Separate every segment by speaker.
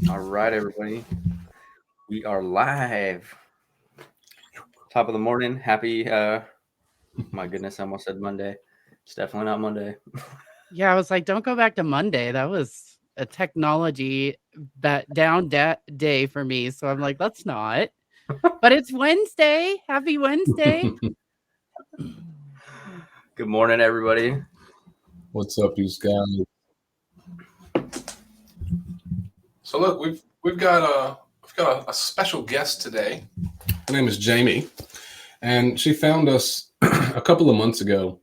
Speaker 1: All right, everybody. We are live. Top of the morning. Happy, my goodness, I almost said Monday. It's definitely not Monday.
Speaker 2: Yeah, I was like, "Don't go back to Monday." That was a technology day for me, so I'm like, "Let's not." But it's Wednesday. Happy Wednesday.
Speaker 1: Good morning, everybody.
Speaker 3: What's up, you guys?
Speaker 4: So look, we've got a special guest today.
Speaker 3: Her name is Jamie, and she found us a couple of months ago.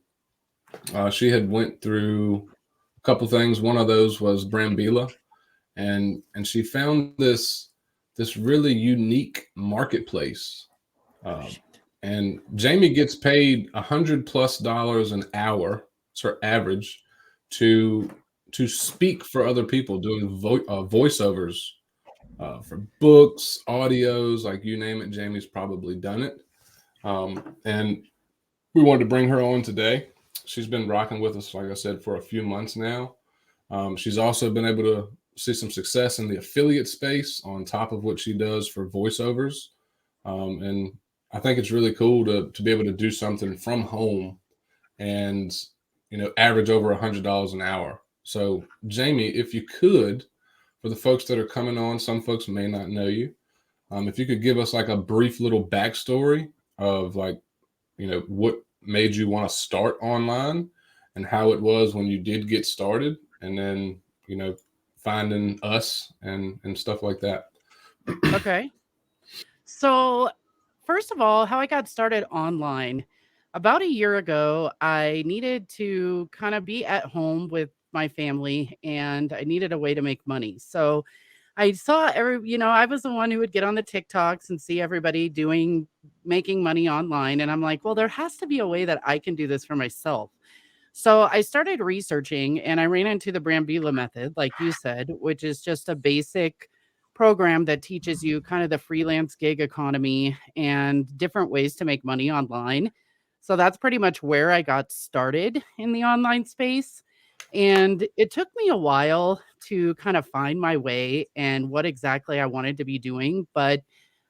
Speaker 3: She had went through a couple things. One of those was Brambila, and she found this really unique marketplace. Um, and Jamie gets paid $100+ an hour. It's her average to to speak for other people, doing voiceovers for books, audios, like you name it. Jamie's probably done it. And we wanted to bring her on today. She's been rocking with us, like I said, for a few months now. She's also been able to see some success in the affiliate space on top of what she does for voiceovers. And I think it's really cool to be able to do something from home and average over $100 an hour. So Jamie, if you could, for the folks that are coming on, some folks may not know you. If you could give us like a brief little backstory of like, what made you want to start online and how it was when you did get started, and then, finding us and stuff like that.
Speaker 2: Okay. So, first of all, how I got started online. About a year ago, I needed to kind of be at home with my family and I needed a way to make money. So, I saw I was the one who would get on the TikToks and see everybody making money online. And I'm like, well, there has to be a way that I can do this for myself. So I started researching and I ran into the Brambila method, like you said, which is just a basic program that teaches you kind of the freelance gig economy and different ways to make money online. So that's pretty much where I got started in the online space. And it took me a while to kind of find my way and what exactly I wanted to be doing. But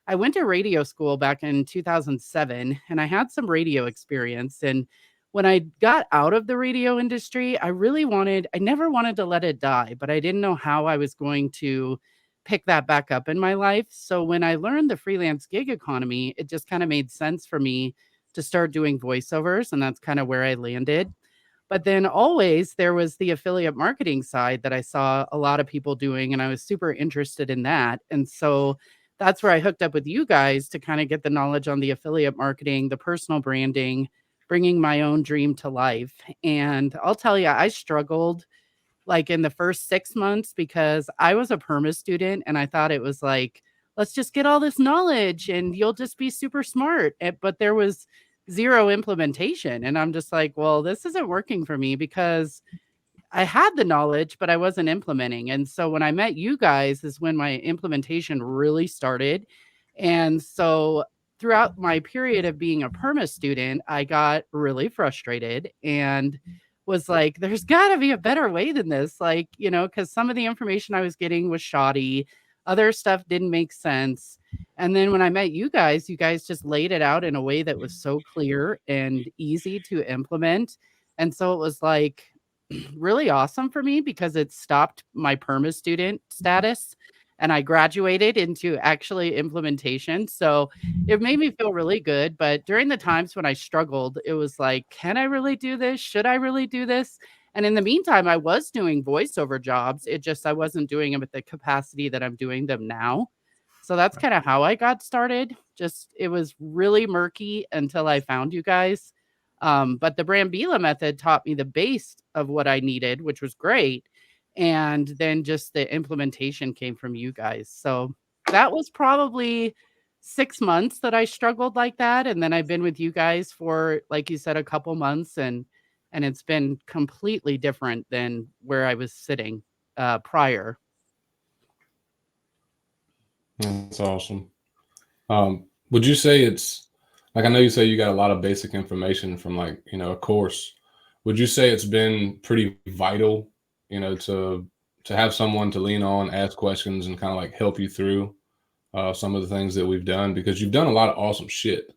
Speaker 2: I went to radio school back in 2007 and I had some radio experience. And when I got out of the radio industry, I never wanted to let it die, but I didn't know how I was going to pick that back up in my life. So when I learned the freelance gig economy, it just kind of made sense for me to start doing voiceovers. And that's kind of where I landed. But then always there was the affiliate marketing side that I saw a lot of people doing, and I was super interested in that. And so that's where I hooked up with you guys to kind of get the knowledge on the affiliate marketing, the personal branding, bringing my own dream to life. And I'll tell you, I struggled like in the first 6 months because I was a perma student and I thought it was like, let's just get all this knowledge and you'll just be super smart. But there was zero implementation. And I'm just like, well, this isn't working for me because I had the knowledge, but I wasn't implementing. And so when I met you guys is when my implementation really started. And so throughout my period of being a perma student, I got really frustrated and was like, there's got to be a better way than this. Like, because some of the information I was getting was shoddy, other stuff didn't make sense. And then when I met you guys just laid it out in a way that was so clear and easy to implement. And so it was like, really awesome for me because it stopped my perma student status and I graduated into actually implementation. So it made me feel really good. But during the times when I struggled, it was like, can I really do this? Should I really do this? And in the meantime, I was doing voiceover jobs. It just, I wasn't doing them at the capacity that I'm doing them now. So that's kind of how I got started. Just, it was really murky until I found you guys. But the Brambila method taught me the base of what I needed, which was great. And then just the implementation came from you guys. So that was probably 6 months that I struggled like that. And then I've been with you guys for, like you said, a couple months and it's been completely different than where I was sitting prior.
Speaker 3: That's awesome. Would you say it's like, I know you say you got a lot of basic information from like, a course. Would you say it's been pretty vital, to to have someone to lean on, ask questions, and kind of like help you through some of the things that we've done, because you've done a lot of awesome shit,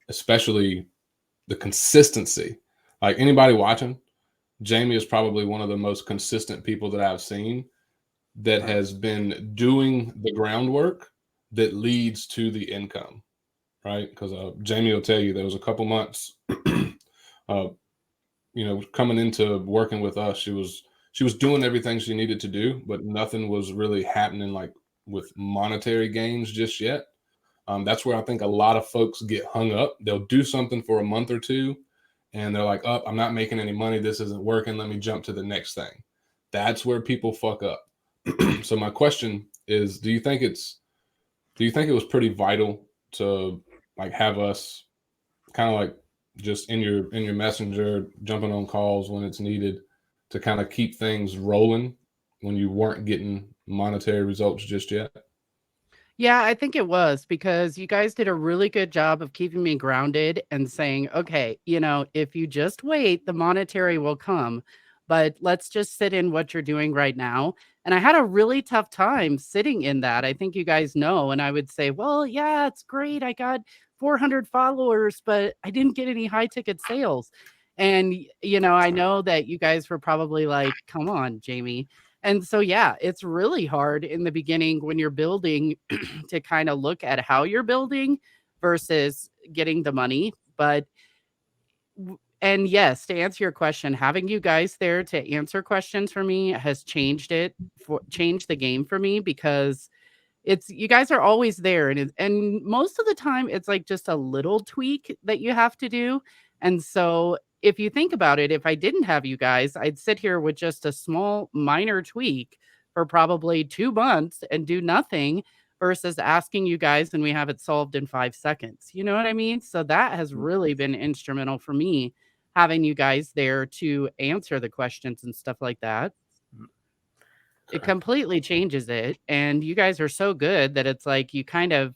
Speaker 3: especially the consistency. Like anybody watching, Jamie is probably one of the most consistent people that I've seen that has been doing the groundwork that leads to the income, right? Because Jamie will tell you there was a couple months, coming into working with us, she was doing everything she needed to do, but nothing was really happening like with monetary gains just yet. That's where I think a lot of folks get hung up. They'll do something for a month or two, and they're like, "Oh, I'm not making any money. This isn't working. Let me jump to the next thing." That's where people fuck up. So my question is, do you think it was pretty vital to like have us kind of like just in your messenger, jumping on calls when it's needed to kind of keep things rolling when you weren't getting monetary results just yet?
Speaker 2: Yeah, I think it was because you guys did a really good job of keeping me grounded and saying, okay, if you just wait, the monetary will come, but let's just sit in what you're doing right now. And I had a really tough time sitting in that. I think you guys know. And I would say, well, yeah, it's great. I got 400 followers, but I didn't get any high ticket sales. And, I know that you guys were probably like, come on, Jamie. And so, yeah, it's really hard in the beginning when you're building to kind of look at how you're building versus getting the money. And yes, to answer your question, having you guys there to answer questions for me has changed the game for me, because it's you guys are always there, and most of the time it's like just a little tweak that you have to do. And so if you think about it, if I didn't have you guys, I'd sit here with just a small minor tweak for probably 2 months and do nothing versus asking you guys and we have it solved in 5 seconds. You know what I mean? So that has really been instrumental for me, having you guys there to answer the questions and stuff like that. It completely changes it, and you guys are so good that it's like you kind of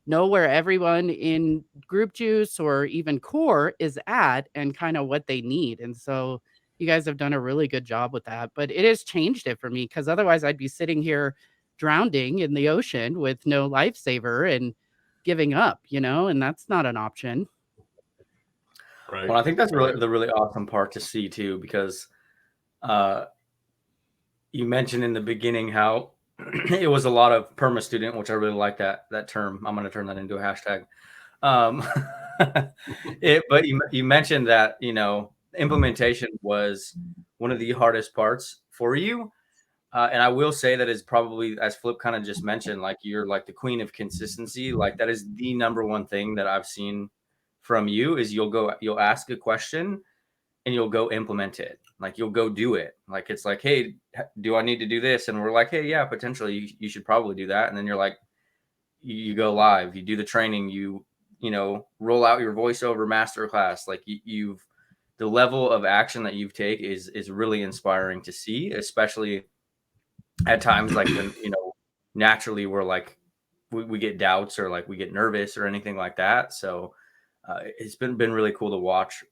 Speaker 2: know where everyone in group juice or even core is at and kind of what they need. And so you guys have done a really good job with that, but it has changed it for me, because otherwise I'd be sitting here drowning in the ocean with no lifesaver and giving up, and that's not an option.
Speaker 3: Right.
Speaker 1: Well, I think that's the really awesome part to see too, because you mentioned in the beginning how it was a lot of perma student, which I really like that term. I'm going to turn that into a hashtag. But you mentioned that, implementation was one of the hardest parts for you. And I will say that is probably, as Flip kind of just mentioned, like you're like the queen of consistency. Like that is the number one thing that I've seen from you is you'll ask a question and you'll go implement it. Like you'll go do it. Like it's like, hey, do I need to do this? And we're like, hey, yeah, potentially you should probably do that. And then you're like, you go live, you do the training, you roll out your voiceover masterclass. Like you've the level of action that you've taken is really inspiring to see, especially at times like when naturally we're like we get doubts or like we get nervous or anything like that. So it's been really cool to watch,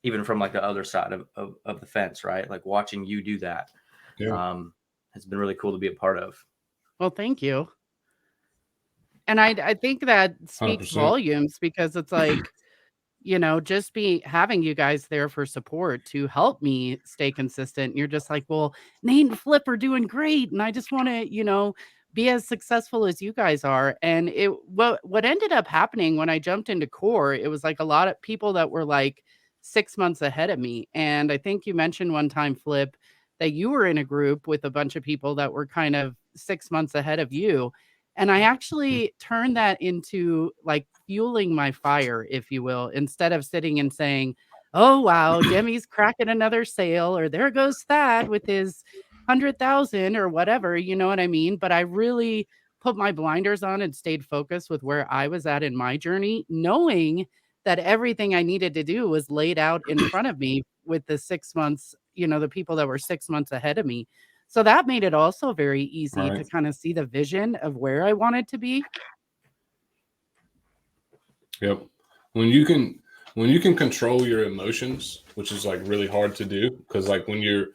Speaker 1: even from like the other side of the fence, right? Like watching you do that.
Speaker 3: Yeah.
Speaker 1: Has been really cool to be a part of.
Speaker 2: Well, thank you. And I think that speaks
Speaker 3: 100%.
Speaker 2: volumes, because it's like, just having you guys there for support to help me stay consistent. You're just like, well, Nate and Flip are doing great, and I just want to, be as successful as you guys are. And what ended up happening when I jumped into core, it was like a lot of people that were like 6 months ahead of me. And I think you mentioned one time, Flip, that you were in a group with a bunch of people that were kind of 6 months ahead of you. And I actually turned that into like fueling my fire, if you will, instead of sitting and saying, oh, wow, Demi's cracking another sale, or there goes Thad with his 100,000 or whatever, you know what I mean? But I really put my blinders on and stayed focused with where I was at in my journey, knowing that everything I needed to do was laid out in front of me with the 6 months, the people that were 6 months ahead of me. So that made it also very easy to kind of see the vision of where I wanted to be.
Speaker 3: Yep. When you can control your emotions, which is like really hard to do, because like when you're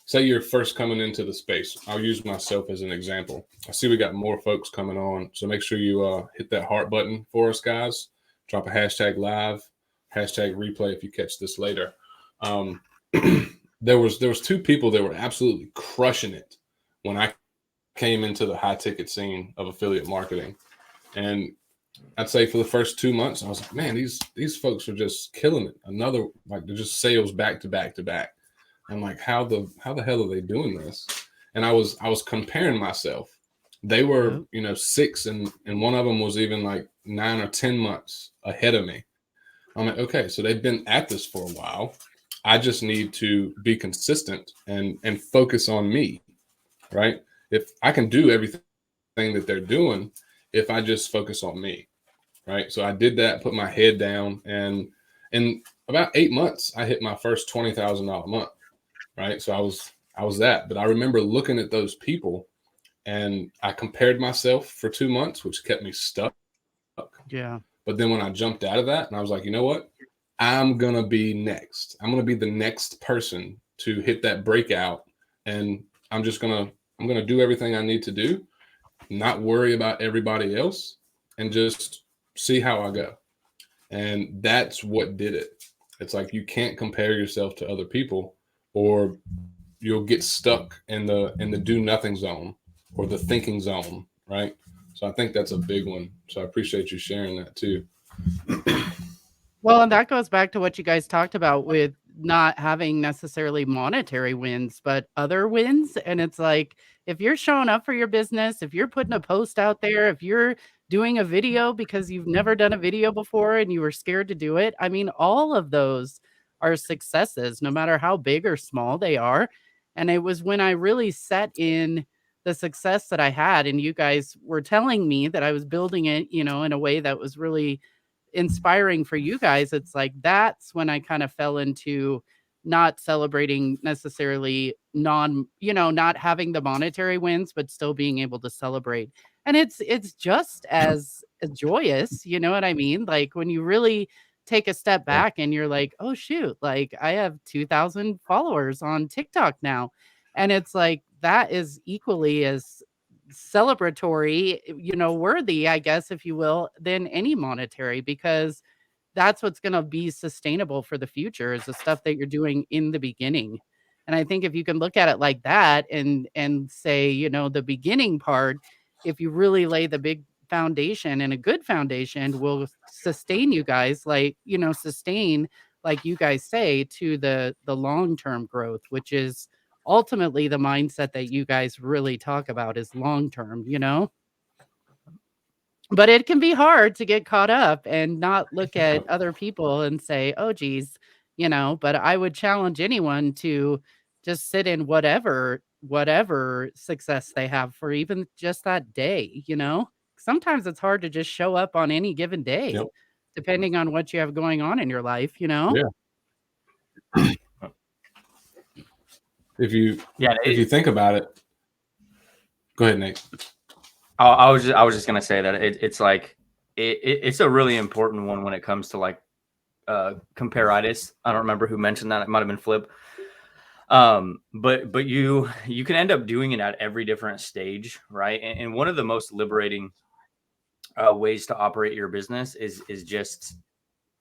Speaker 3: say you're first coming into the space. I'll use myself as an example. I see we got more folks coming on, so make sure you hit that heart button for us, guys. Drop a hashtag live, hashtag replay if you catch this later. There was 2 people that were absolutely crushing it when I came into the high ticket scene of affiliate marketing, and I'd say for the first 2 months, I was like, man, these folks are just killing it. They're just sales back to back to back. I'm like, how the hell are they doing this? And I was comparing myself. They were, 6 and one of them was even like 9 or 10 months ahead of me. I'm like, okay, so they've been at this for a while. I just need to be consistent and focus on me, right? If I can do everything that they're doing, if I just focus on me, right? So I did that, put my head down, and in about 8 months, I hit my first $20,000 month, right? So I was that. But I remember looking at those people, and I compared myself for 2 months, which kept me stuck.
Speaker 2: Yeah.
Speaker 3: But then when I jumped out of that, and I was like, you know what? I'm going to be next. I'm going to be the next person to hit that breakout. And I'm going to do everything I need to do, not worry about everybody else, and just see how I go. And that's what did it. It's like, you can't compare yourself to other people, or you'll get stuck in the do nothing zone or the thinking zone, right? So I think that's a big one. So I appreciate you sharing that too.
Speaker 2: Well, and that goes back to what you guys talked about with not having necessarily monetary wins, but other wins. And it's like, if you're showing up for your business, if you're putting a post out there, if you're doing a video because you've never done a video before and you were scared to do it, I mean, all of those are successes, no matter how big or small they are. And it was when I really set in the success that I had, and you guys were telling me that I was building it, in a way that was really inspiring for you guys. It's like, that's when I kind of fell into not celebrating necessarily not having the monetary wins, but still being able to celebrate. And it's just as joyous, you know what I mean? Like, when you really take a step back and you're like, oh shoot, like I have 2,000 followers on TikTok now. And it's like, that is equally as celebratory, worthy, I guess, if you will, than any monetary, because that's what's going to be sustainable for the future, is the stuff that you're doing in the beginning. And I think if you can look at it like that and say, the beginning part, if you really lay the big foundation, and a good foundation will sustain you guys, like, sustain, like you guys say, to the long-term growth, which is ultimately the mindset that you guys really talk about, is long term, But it can be hard to get caught up and not look at other people and say, oh geez, but I would challenge anyone to just sit in whatever success they have for even just that day. Sometimes it's hard to just show up on any given day.
Speaker 3: Yep.
Speaker 2: Depending on what you have going on in your life.
Speaker 3: Yeah. If you think about it, go ahead, Nate.
Speaker 1: I was just gonna say that it's like it's a really important one when it comes to like comparitis. I don't remember who mentioned that. It might have been Flip. But you can end up doing it at every different stage, right? And one of the most liberating ways to operate your business is just,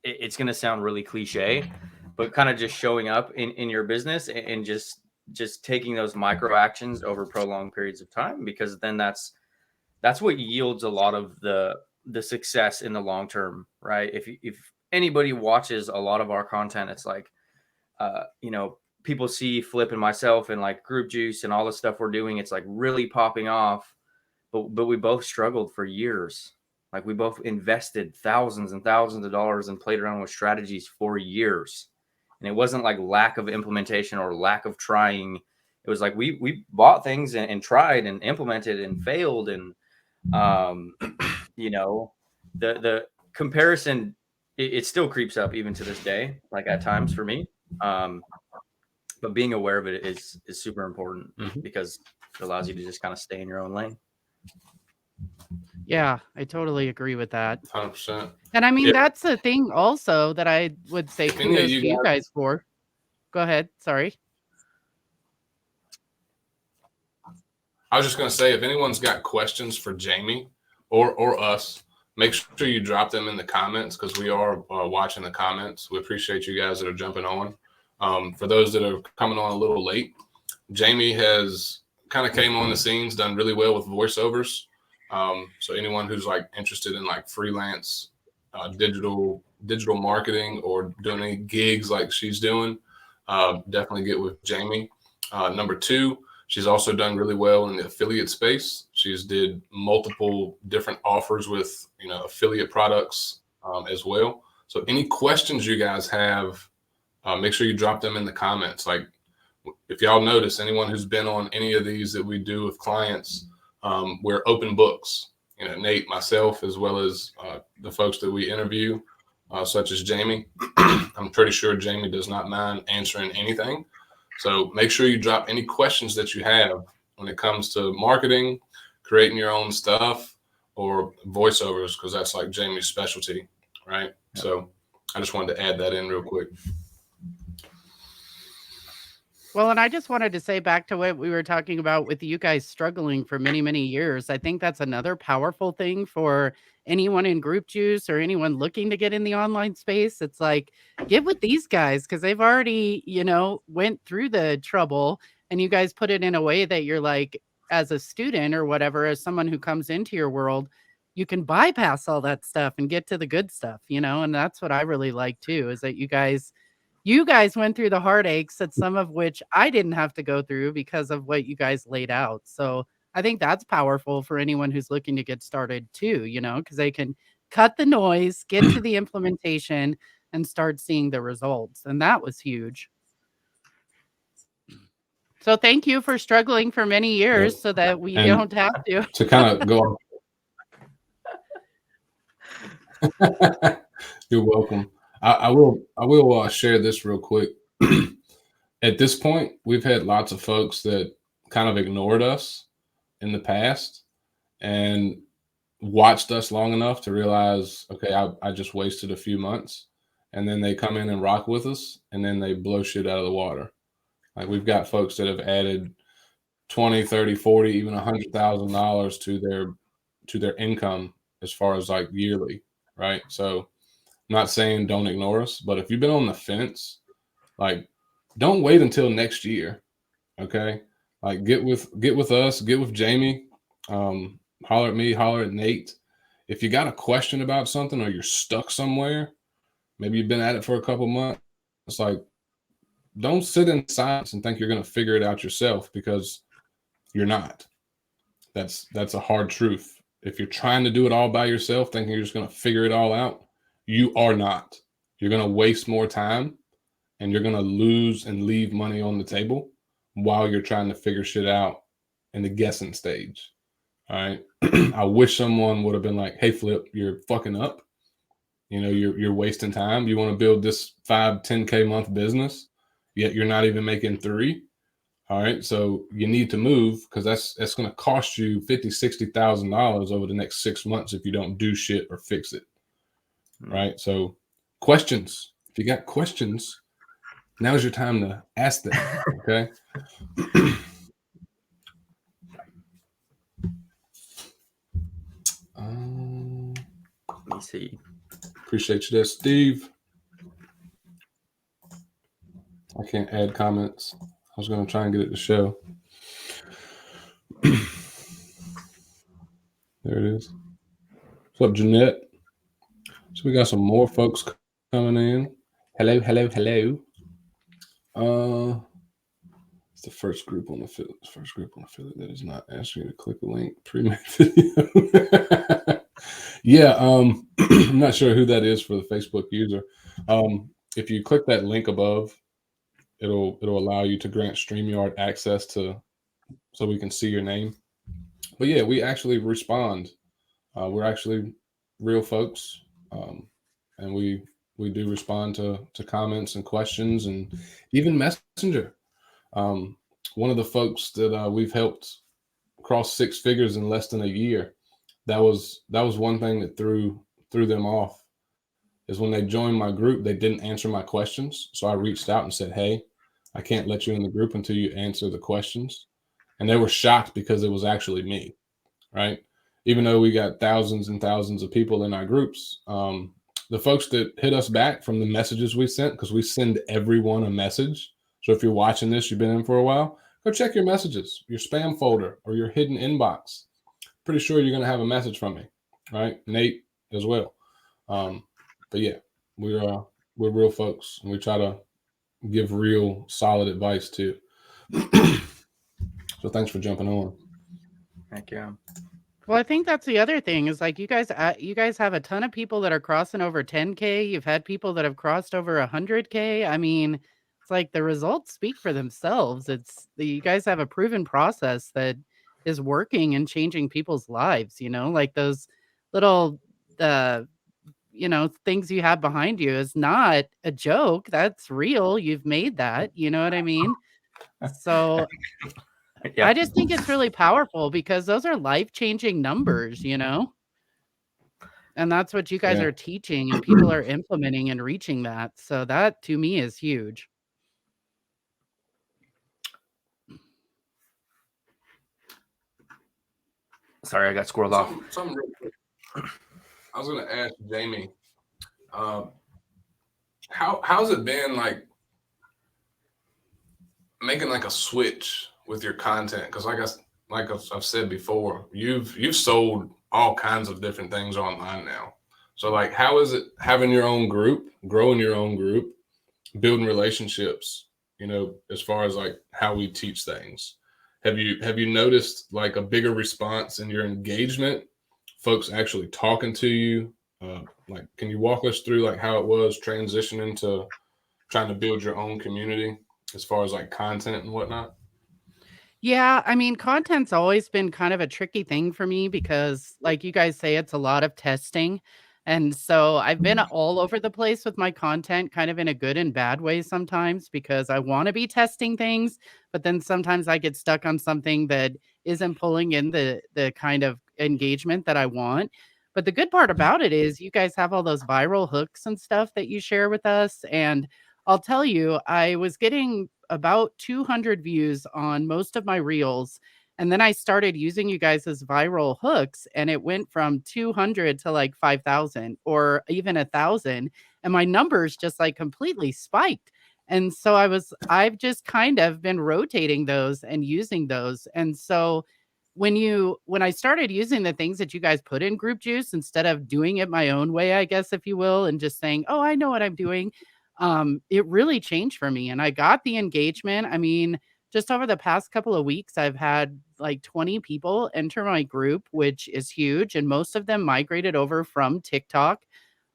Speaker 1: it's going to sound really cliche, but kind of just showing up in your business and just taking those micro actions over prolonged periods of time, because then that's what yields a lot of the success in the long term, right? If anybody watches a lot of our content, it's like, people see Flip and myself and like Group Juice and all the stuff we're doing, it's like really popping off, but we both struggled for years. Like, we both invested thousands and thousands of dollars and played around with strategies for years. And it wasn't like lack of implementation or lack of trying. It was like we bought things and tried and implemented and failed. And, the comparison, it still creeps up even to this day, like at times for me. But being aware of it is super important, because it allows you to just kind of stay in your own lane.
Speaker 2: Yeah, I totally agree with that.
Speaker 3: 100%.
Speaker 2: And I mean, that's the thing also that I would say kudos to you guys for. Go ahead. Sorry.
Speaker 4: I was just going to say, if anyone's got questions for Jamie or us, make sure you drop them in the comments, because we are watching the comments. We appreciate you guys that are jumping on. For those that are coming on a little late, Jamie has kind of came on the scenes, done really well with voiceovers. So anyone who's like interested in like freelance digital marketing or doing any gigs like she's doing, definitely get with Jamie. Number two, she's also done really well in the affiliate space. She's did multiple different offers with, affiliate products as well. So any questions you guys have, make sure you drop them in the comments. Like, if y'all notice, anyone who's been on any of these that we do with clients, we're open books. Nate, myself, as well as the folks that we interview, such as Jamie. I'm pretty sure Jamie does not mind answering anything. So make sure you drop any questions that you have when it comes to marketing, creating your own stuff, or voiceovers, because that's like Jamie's specialty, right? Yep. So I just wanted to add that in real quick.
Speaker 2: Well, and I just wanted to say back to what we were talking about with you guys struggling for many, many years. I think that's another powerful thing for anyone in group juice or anyone looking to get in the online space. It's like, get with these guys, because they've already, went through the trouble, and you guys put it in a way that you're like, as a student or whatever, as someone who comes into your world, you can bypass all that stuff and get to the good stuff, and that's what I really like too, is that you guys went through the heartaches, that some of which I didn't have to go through because of what you guys laid out. So I think that's powerful for anyone who's looking to get started too, because they can cut the noise, get to the implementation, and start seeing the results. And that was huge. So thank you for struggling for many years, so that we don't have to.
Speaker 3: To kind of go on. You're welcome. I will share this real quick. At this point, we've had lots of folks that kind of ignored us in the past and watched us long enough to realize, okay, I just wasted a few months, and then they come in and rock with us, and then they blow shit out of the water. Like, we've got folks that have added 20, 30, 40, even $100,000 to their income as far as like yearly, right? So I'm not saying don't ignore us, but if you've been on the fence, like, don't wait until next year. Okay. Like, get with us, get with Jamie, holler at me, holler at Nate. If you got a question about something, or you're stuck somewhere, maybe you've been at it for a couple months, it's like, don't sit in silence and think you're going to figure it out yourself, because you're not. That's a hard truth. If you're trying to do it all by yourself, thinking you're just going to figure it all out, you are not. You're going to waste more time, and you're going to lose and leave money on the table while you're trying to figure shit out in the guessing stage. All right. I wish someone would have been like, hey, Flip, you're fucking up. You're wasting time. You want to build this 5-10K month business, yet you're not even making 3. All right. So you need to move, because that's going to cost you $50,000-$60,000 over the next 6 months if you don't do shit or fix it. Right. So questions. If you got questions, now's your time to ask them. Okay.
Speaker 1: Let me see.
Speaker 3: Appreciate you there, Steve. I can't add comments. I was going to try and get it to show. There it is. What's up, Jeanette? So we got some more folks coming in. Hello. It's the first group on affiliate that is not asking you to click a link. Pre-made video. Yeah, I'm not sure who that is for the Facebook user. If you click that link above, it'll allow you to grant StreamYard access so we can see your name. But yeah, we actually respond. We're actually real folks, and we do respond to comments and questions, and even Messenger. One of the folks that we've helped cross 6 figures in less than a year, that was one thing that threw them off, is when they joined my group, they didn't answer my questions. So I reached out and said, hey, I can't let you in the group until you answer the questions. and they were shocked because it was actually me, right? Even though we got thousands and thousands of people in our groups, the folks that hit us back from the messages we sent, because we send everyone a message. So if you're watching this, you've been in for a while, go check your messages, your spam folder or your hidden inbox. Pretty sure you're going to have a message from me, right? Nate as well. But yeah, we're real folks, and we try to give real solid advice too. So thanks for jumping on.
Speaker 1: Thank you.
Speaker 2: Well, I think that's the other thing is like you guys have a ton of people that are crossing over 10K. You've had people that have crossed over 100K. I mean, it's like the results speak for themselves. You guys have a proven process that is working and changing people's lives, like those little things you have behind you is not a joke. That's real. You've made that, you know what I mean? So
Speaker 1: Yeah.
Speaker 2: I just think it's really powerful because those are life-changing numbers, and that's what you guys
Speaker 3: Yeah.
Speaker 2: are teaching and people are implementing and reaching that. So that to me is huge.
Speaker 1: Sorry, I got squirreled off.
Speaker 4: Something real quick. I was going to ask Jamie, how's it been like making like a switch with your content? Because like I've said before, you've sold all kinds of different things online now. So like, how is it having your own group, growing your own group, building relationships, as far as like how we teach things? Have you noticed like a bigger response in your engagement, folks actually talking to you? Like, can you walk us through like how it was transitioning to trying to build your own community as far as like content and whatnot?
Speaker 2: Yeah, I mean, content's always been kind of a tricky thing for me because, like you guys say, it's a lot of testing. And so I've been all over the place with my content, kind of in a good and bad way sometimes because I want to be testing things, but then sometimes I get stuck on something that isn't pulling in the kind of engagement that I want. But the good part about it is you guys have all those viral hooks and stuff that you share with us. And I'll tell you, I was getting about 200 views on most of my reels. And then I started using you guys as viral hooks, and it went from 200 to like 5,000 or even 1,000. And my numbers just like completely spiked. And so I've just kind of been rotating those and using those. And so when I started using the things that you guys put in Group Juice instead of doing it my own way, I guess, if you will, and just saying, oh, I know what I'm doing, it really changed for me. And I got the engagement. I mean, just over the past couple of weeks, I've had like 20 people enter my group, which is huge. And most of them migrated over from TikTok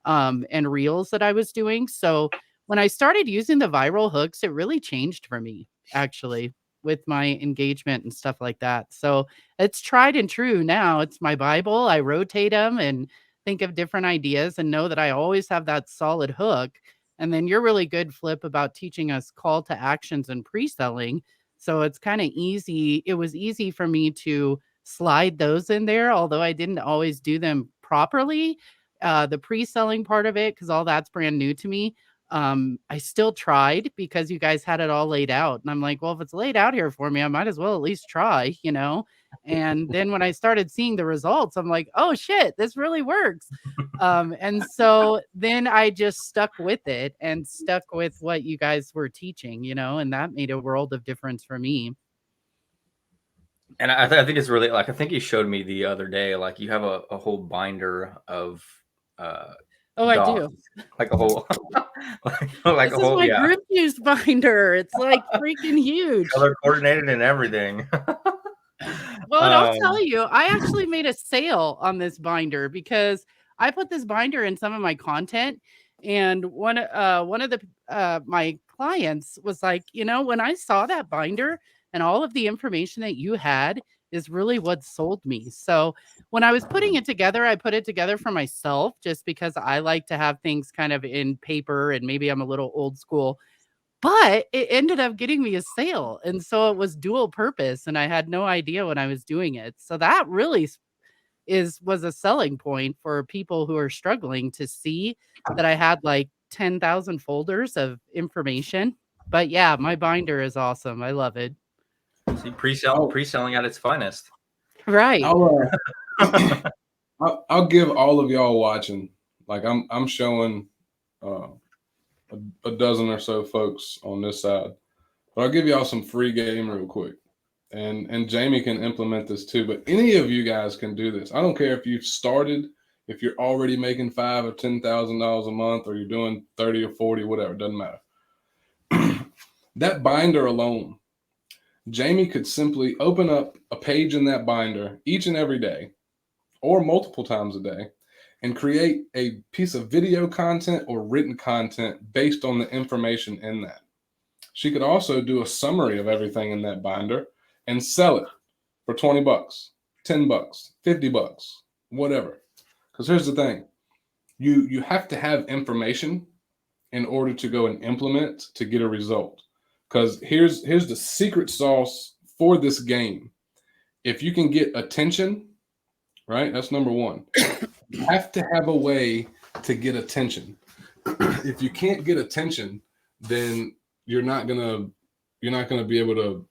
Speaker 2: and reels that I was doing. So when I started using the viral hooks, it really changed for me, actually, with my engagement and stuff like that. So it's tried and true now. It's my Bible. I rotate them and think of different ideas and know that I always have that solid hook. And then you're really good, Flip, about teaching us call to actions and pre-selling. So it's kind of easy. It was easy for me to slide those in there, although I didn't always do them properly. The pre-selling part of it, because all that's brand new to me. I still tried because you guys had it all laid out. And I'm like, well, if it's laid out here for me, I might as well at least try. And then when I started seeing the results, I'm like, oh shit, this really works. And so then I just stuck with it and stuck with what you guys were teaching, and that made a world of difference for me.
Speaker 1: And I think it's really like, I think you showed me the other day, like you have a whole binder of
Speaker 2: Oh, I do.
Speaker 1: like a whole like
Speaker 2: This is my Group Juice binder. It's like freaking huge.
Speaker 1: color coordinated and everything.
Speaker 2: Well, and I'll tell you, I actually made a sale on this binder because I put this binder in some of my content, and one of the my clients was like, when I saw that binder and all of the information that you had is really what sold me. So when I was putting it together, I put it together for myself just because I like to have things kind of in paper, and maybe I'm a little old school. But it ended up getting me a sale, and so it was dual purpose, and I had no idea when I was doing it. So that really was a selling point for people who are struggling to see that I had like 10,000 folders of information. But yeah, my binder is awesome. I love it.
Speaker 1: See,
Speaker 3: I'll,
Speaker 1: pre-selling at its finest.
Speaker 2: Right.
Speaker 3: I'll give all of y'all watching, like I'm showing uh, a dozen or so folks on this side, but I'll give y'all some free game real quick. And Jamie can implement this too, but any of you guys can do this. I don't care if you've started, if you're already making $5,000 or $10,000 a month, or you're doing 30 or 40, whatever, it doesn't matter. That binder alone, Jamie could simply open up a page in that binder each and every day, or multiple times a day, and create a piece of video content or written content based on the information in that. She could also do a summary of everything in that binder and sell it for 20 bucks, 10 bucks, 50 bucks, whatever. Because here's the thing. You have to have information in order to go and implement to get a result. Because here's the secret sauce for this game. If you can get attention, right? That's number one. You have to have a way to get attention. If you can't get attention, then you're not gonna be able to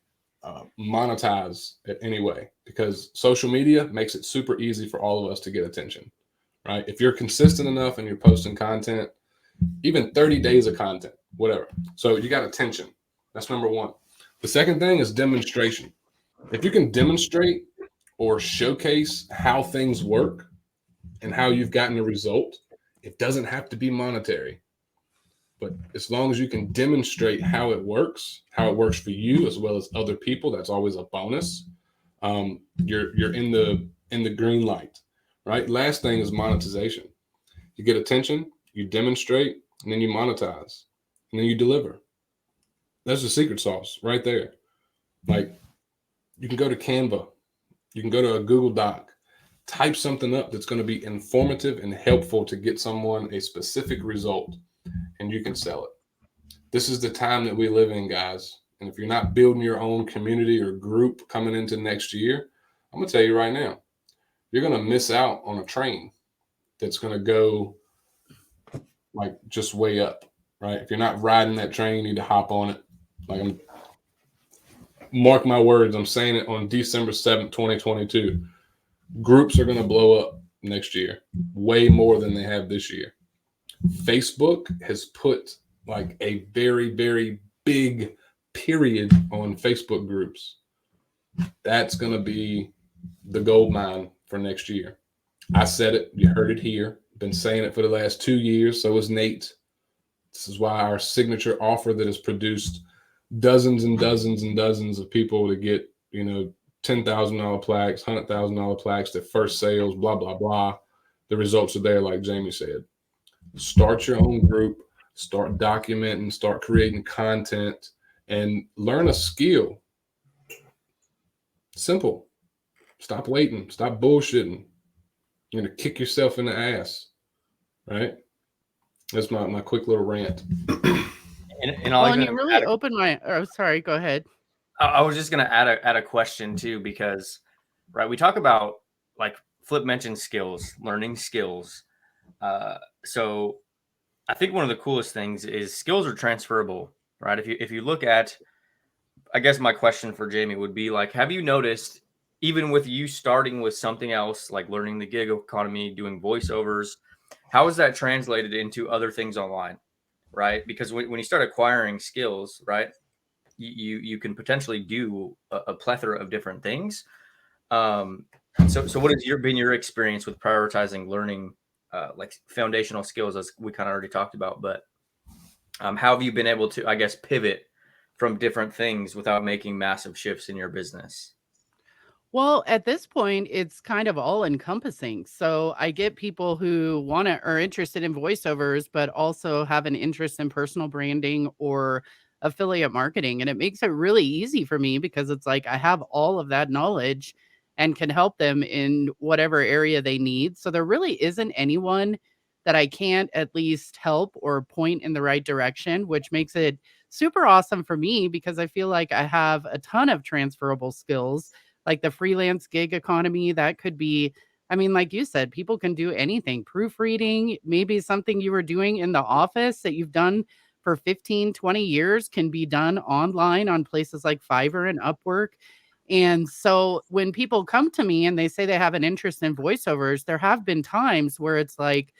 Speaker 3: monetize it anyway, because social media makes it super easy for all of us to get attention, right? If you're consistent enough and you're posting content, even 30 days of content, whatever. So you got attention. That's number one. The second thing is demonstration. If you can demonstrate or showcase how things work and how you've gotten a result, it doesn't have to be monetary. But as long as you can demonstrate how it works for you as well as other people, that's always a bonus. You're in the green light, right? Last thing is monetization. You get attention, you demonstrate, and then you monetize, and then you deliver. That's the secret sauce right there. Like, you can go to Canva, you can go to a Google Doc, type something up that's going to be informative and helpful to get someone a specific result, and you can sell it. This is the time that we live in, guys. And if you're not building your own community or group coming into next year, I'm going to tell you right now, you're going to miss out on a train that's going to go like just way up, right? If you're not riding that train, you need to hop on it. Like, mark my words, I'm saying it on December 7th, 2022. Groups are going to blow up next year, way more than they have this year. Facebook has put like a very, very big period on Facebook groups. That's going to be the gold mine for next year. I said it. You heard it here. Been saying it for the last 2 years. So is Nate. This is why our signature offer that has produced dozens and dozens and dozens of people to get, $10,000 plaques, $100,000 plaques, their first sales, blah, blah, blah. The results are there, like Jamie said. Start your own group, start documenting, start creating content, and learn a skill. Simple. Stop waiting. Stop bullshitting. You're going to kick yourself in the ass, right? That's my quick little rant.
Speaker 1: And
Speaker 2: Well, you really opened my. Oh, sorry. Go ahead.
Speaker 1: I was just going to add a question too, because, right, we talk about, like Flip mentioned, skills, learning skills. So I think one of the coolest things is skills are transferable, right? If you look at, I guess my question for Jamie would be like, have you noticed, even with you starting with something else, like learning the gig economy, doing voiceovers, how is that translated into other things online, right? Because when you start acquiring skills, right, you can potentially do a plethora of different things. So what has been your experience with prioritizing learning like foundational skills, as we kind of already talked about, but how have you been able to, I guess, pivot from different things without making massive shifts in your business?
Speaker 2: Well, at this point, it's kind of all encompassing. So I get people who are interested in voiceovers, but also have an interest in personal branding or affiliate marketing. And it makes it really easy for me because it's like I have all of that knowledge and can help them in whatever area they need. So there really isn't anyone that I can't at least help or point in the right direction, which makes it super awesome for me because I feel like I have a ton of transferable skills, like the freelance gig economy. That could be, I mean, like you said, people can do anything. Proofreading, maybe something you were doing in the office that you've done for 15, 20 years can be done online on places like Fiverr and Upwork. And so when people come to me and they say they have an interest in voiceovers, there have been times where it's like,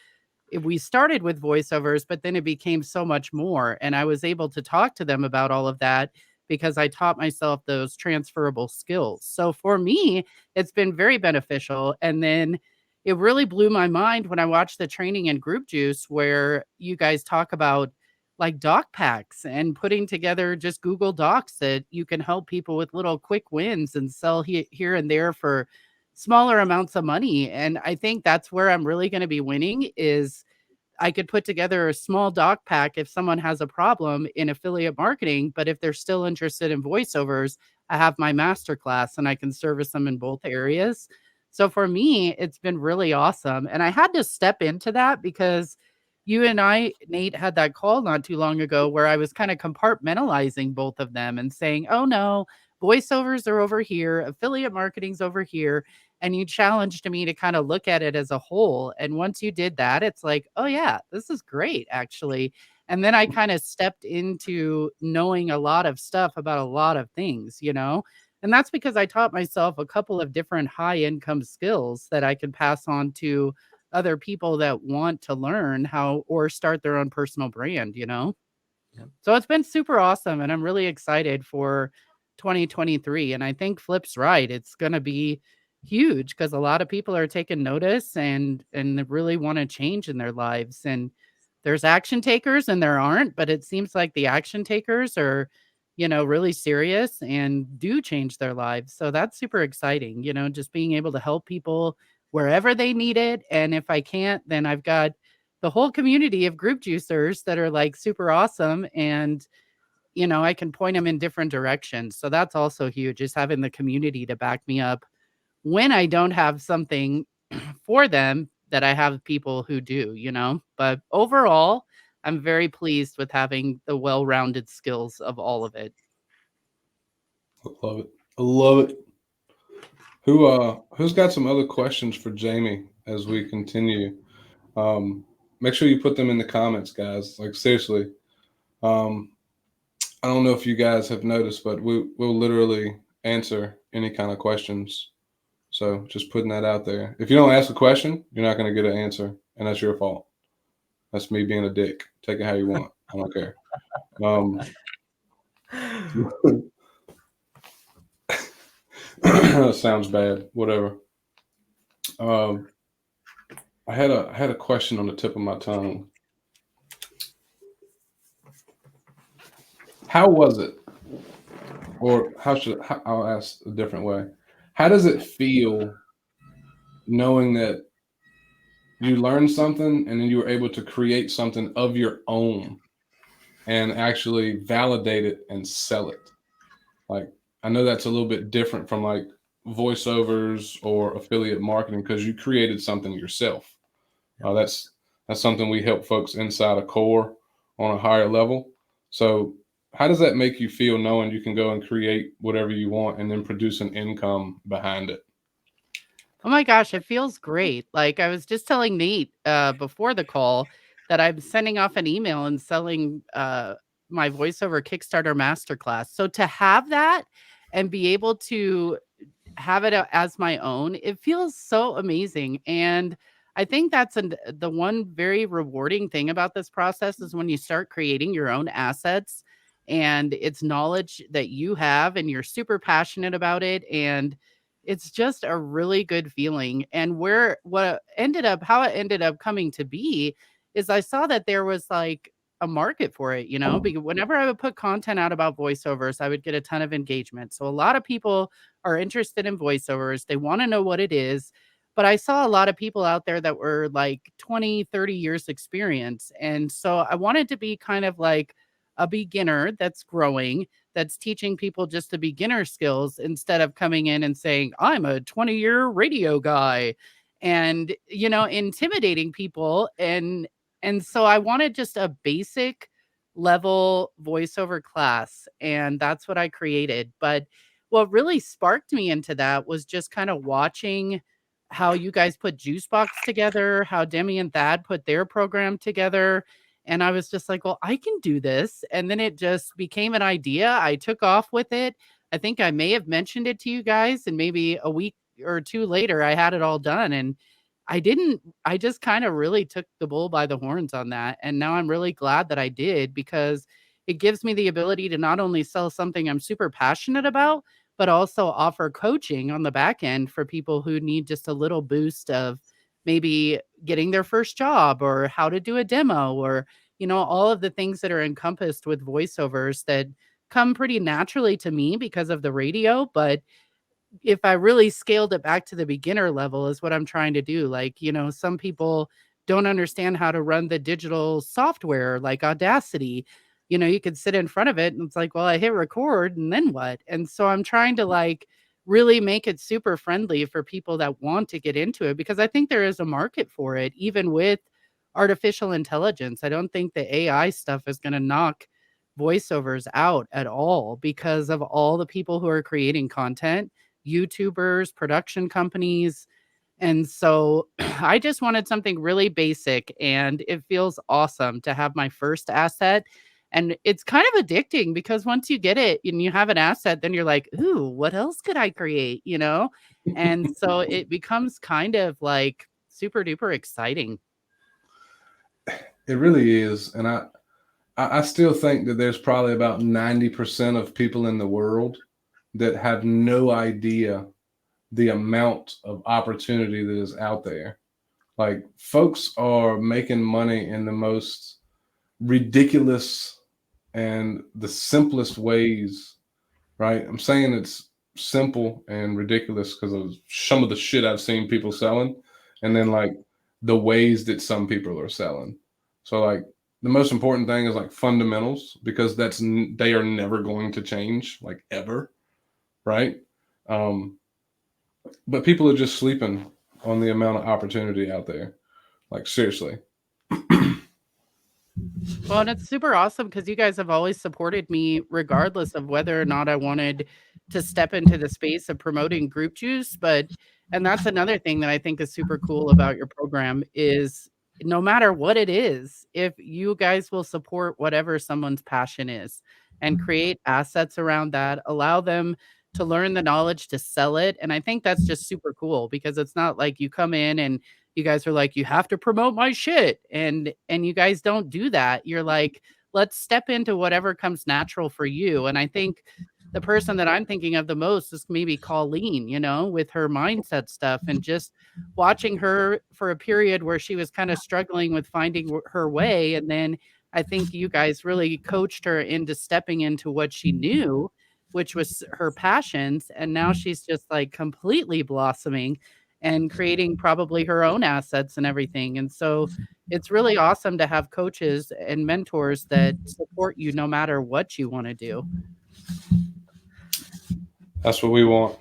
Speaker 2: we started with voiceovers, but then it became so much more. And I was able to talk to them about all of that because I taught myself those transferable skills. So for me, it's been very beneficial. And then it really blew my mind when I watched the training in Group Juice, where you guys talk about like doc packs and putting together just Google Docs that you can help people with little quick wins and sell here and there for smaller amounts of money. And I think that's where I'm really going to be winning is I could put together a small doc pack if someone has a problem in affiliate marketing, but if they're still interested in voiceovers, I have my masterclass and I can service them in both areas. So for me, it's been really awesome. And I had to step into that because you and I, Nate, had that call not too long ago where I was kind of compartmentalizing both of them and saying, oh no, voiceovers are over here, affiliate marketing's over here. And you challenged me to kind of look at it as a whole. And once you did that, it's like, oh, yeah, this is great, actually. And then I kind of stepped into knowing a lot of stuff about a lot of things, you know? And that's because I taught myself a couple of different high income skills that I can pass on to other people that want to learn how or start their own personal brand, you know?
Speaker 1: Yep.
Speaker 2: So it's been super awesome. And I'm really excited for 2023. And I think Flip's right. It's going to be huge because a lot of people are taking notice and they really want to change in their lives. And there's action takers and there aren't, but it seems like the action takers are, you know, really serious and do change their lives. So that's super exciting, you know, just being able to help people wherever they need it. And if I can't, then I've got the whole community of group juicers that are like super awesome. And, you know, I can point them in different directions. So that's also huge, is having the community to back me up when I don't have something for them that I have people who do, you know? But overall, I'm very pleased with having the well-rounded skills of all of it.
Speaker 3: I love it. I love it. Who's got some other questions for Jamie as we continue? Make sure you put them in the comments, guys. Like seriously. I don't know if you guys have noticed, but we'll literally answer any kind of questions. So just putting that out there. If you don't ask a question, you're not going to get an answer, and that's your fault. That's me being a dick. Take it how you want. I don't care. Sounds bad. Whatever. I had a question on the tip of my tongue. How was it? Or I'll ask a different way. How does it feel knowing that you learned something and then you were able to create something of your own and actually validate it and sell it? Like, I know that's a little bit different from like voiceovers or affiliate marketing because you created something yourself. That's something we help folks inside a core on a higher level. So how does that make you feel knowing you can go and create whatever you want and then produce an income behind it?
Speaker 2: Oh my gosh, it feels great. Like I was just telling Nate before the call that I'm sending off an email and selling my voiceover Kickstarter masterclass. So to have that and be able to have it as my own, it feels so amazing. And I think that's the one very rewarding thing about this process is when you start creating your own assets and it's knowledge that you have and you're super passionate about it. And it's just a really good feeling. And how it ended up coming to be is I saw that there was like a market for it, you know, because whenever I would put content out about voiceovers, I would get a ton of engagement. So a lot of people are interested in voiceovers. They want to know what it is. But I saw a lot of people out there that were like 20, 30 years experience. And so I wanted to be kind of like a beginner that's growing, that's teaching people just the beginner skills instead of coming in and saying, I'm a 20-year radio guy and, you know, intimidating people. And so I wanted just a basic level voiceover class. And that's what I created. But what really sparked me into that was just kind of watching how you guys put Juicebox together, how Demi and Thad put their program together. And I was just like, well, I can do this. And then it just became an idea. I took off with it. I think I may have mentioned it to you guys, and maybe a week or two later, I had it all done. And I just kind of really took the bull by the horns on that. And now I'm really glad that I did, because it gives me the ability to not only sell something I'm super passionate about, but also offer coaching on the back end for people who need just a little boost of maybe getting their first job, or how to do a demo, or, all of the things that are encompassed with voiceovers that come pretty naturally to me because of the radio. But if I really scaled it back to the beginner level is what I'm trying to do. Like, some people don't understand how to run the digital software like Audacity. You could sit in front of it and it's like, well, I hit record and then what? And so I'm trying to like really make it super friendly for people that want to get into it, because I think there is a market for it, even with artificial intelligence. I don't think the AI stuff is going to knock voiceovers out at all, because of all the people who are creating content, YouTubers, production companies. And so I just wanted something really basic, and it feels awesome to have my first asset. And it's kind of addicting, because once you get it and you have an asset, then you're like, ooh, what else could I create? And so it becomes kind of like super duper exciting.
Speaker 3: It really is. And I still think that there's probably about 90% of people in the world that have no idea the amount of opportunity that is out there. Like, folks are making money in the most ridiculous and the simplest ways, right? I'm saying it's simple and ridiculous because of some of the shit I've seen people selling, and then like the ways that some people are selling. So like the most important thing is like fundamentals, because they are never going to change, like, ever, right? But people are just sleeping on the amount of opportunity out there. Like, seriously.
Speaker 2: Well, and it's super awesome because you guys have always supported me regardless of whether or not I wanted to step into the space of promoting group juice. And that's another thing that I think is super cool about your program is, no matter what it is, if you guys will support whatever someone's passion is and create assets around that, allow them to learn the knowledge to sell it. And I think that's just super cool, because it's not like you come in and you guys are like, you have to promote my shit. And you guys don't do that. You're like, let's step into whatever comes natural for you. And I think the person that I'm thinking of the most is maybe Colleen, with her mindset stuff, and just watching her for a period where she was kind of struggling with finding her way. And then I think you guys really coached her into stepping into what she knew, which was her passions. And now she's just like completely blossoming and creating probably her own assets and everything. And so it's really awesome to have coaches and mentors that support you no matter what you want to do.
Speaker 3: That's what we want.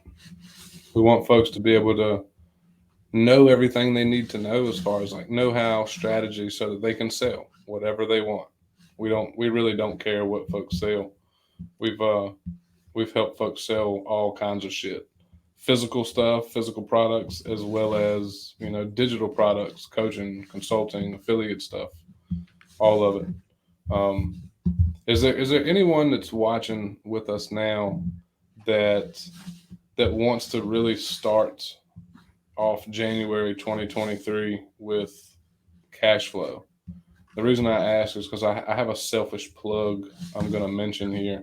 Speaker 3: We want folks to be able to know everything they need to know as far as like know-how, strategy, so that they can sell whatever they want. We really don't care what folks sell. We've helped folks sell all kinds of shit. Physical stuff, physical products, as well as, digital products, coaching, consulting, affiliate stuff, all of it. Is there anyone that's watching with us now that wants to really start off January 2023 with cash flow? The reason I ask is because I have a selfish plug I'm going to mention here.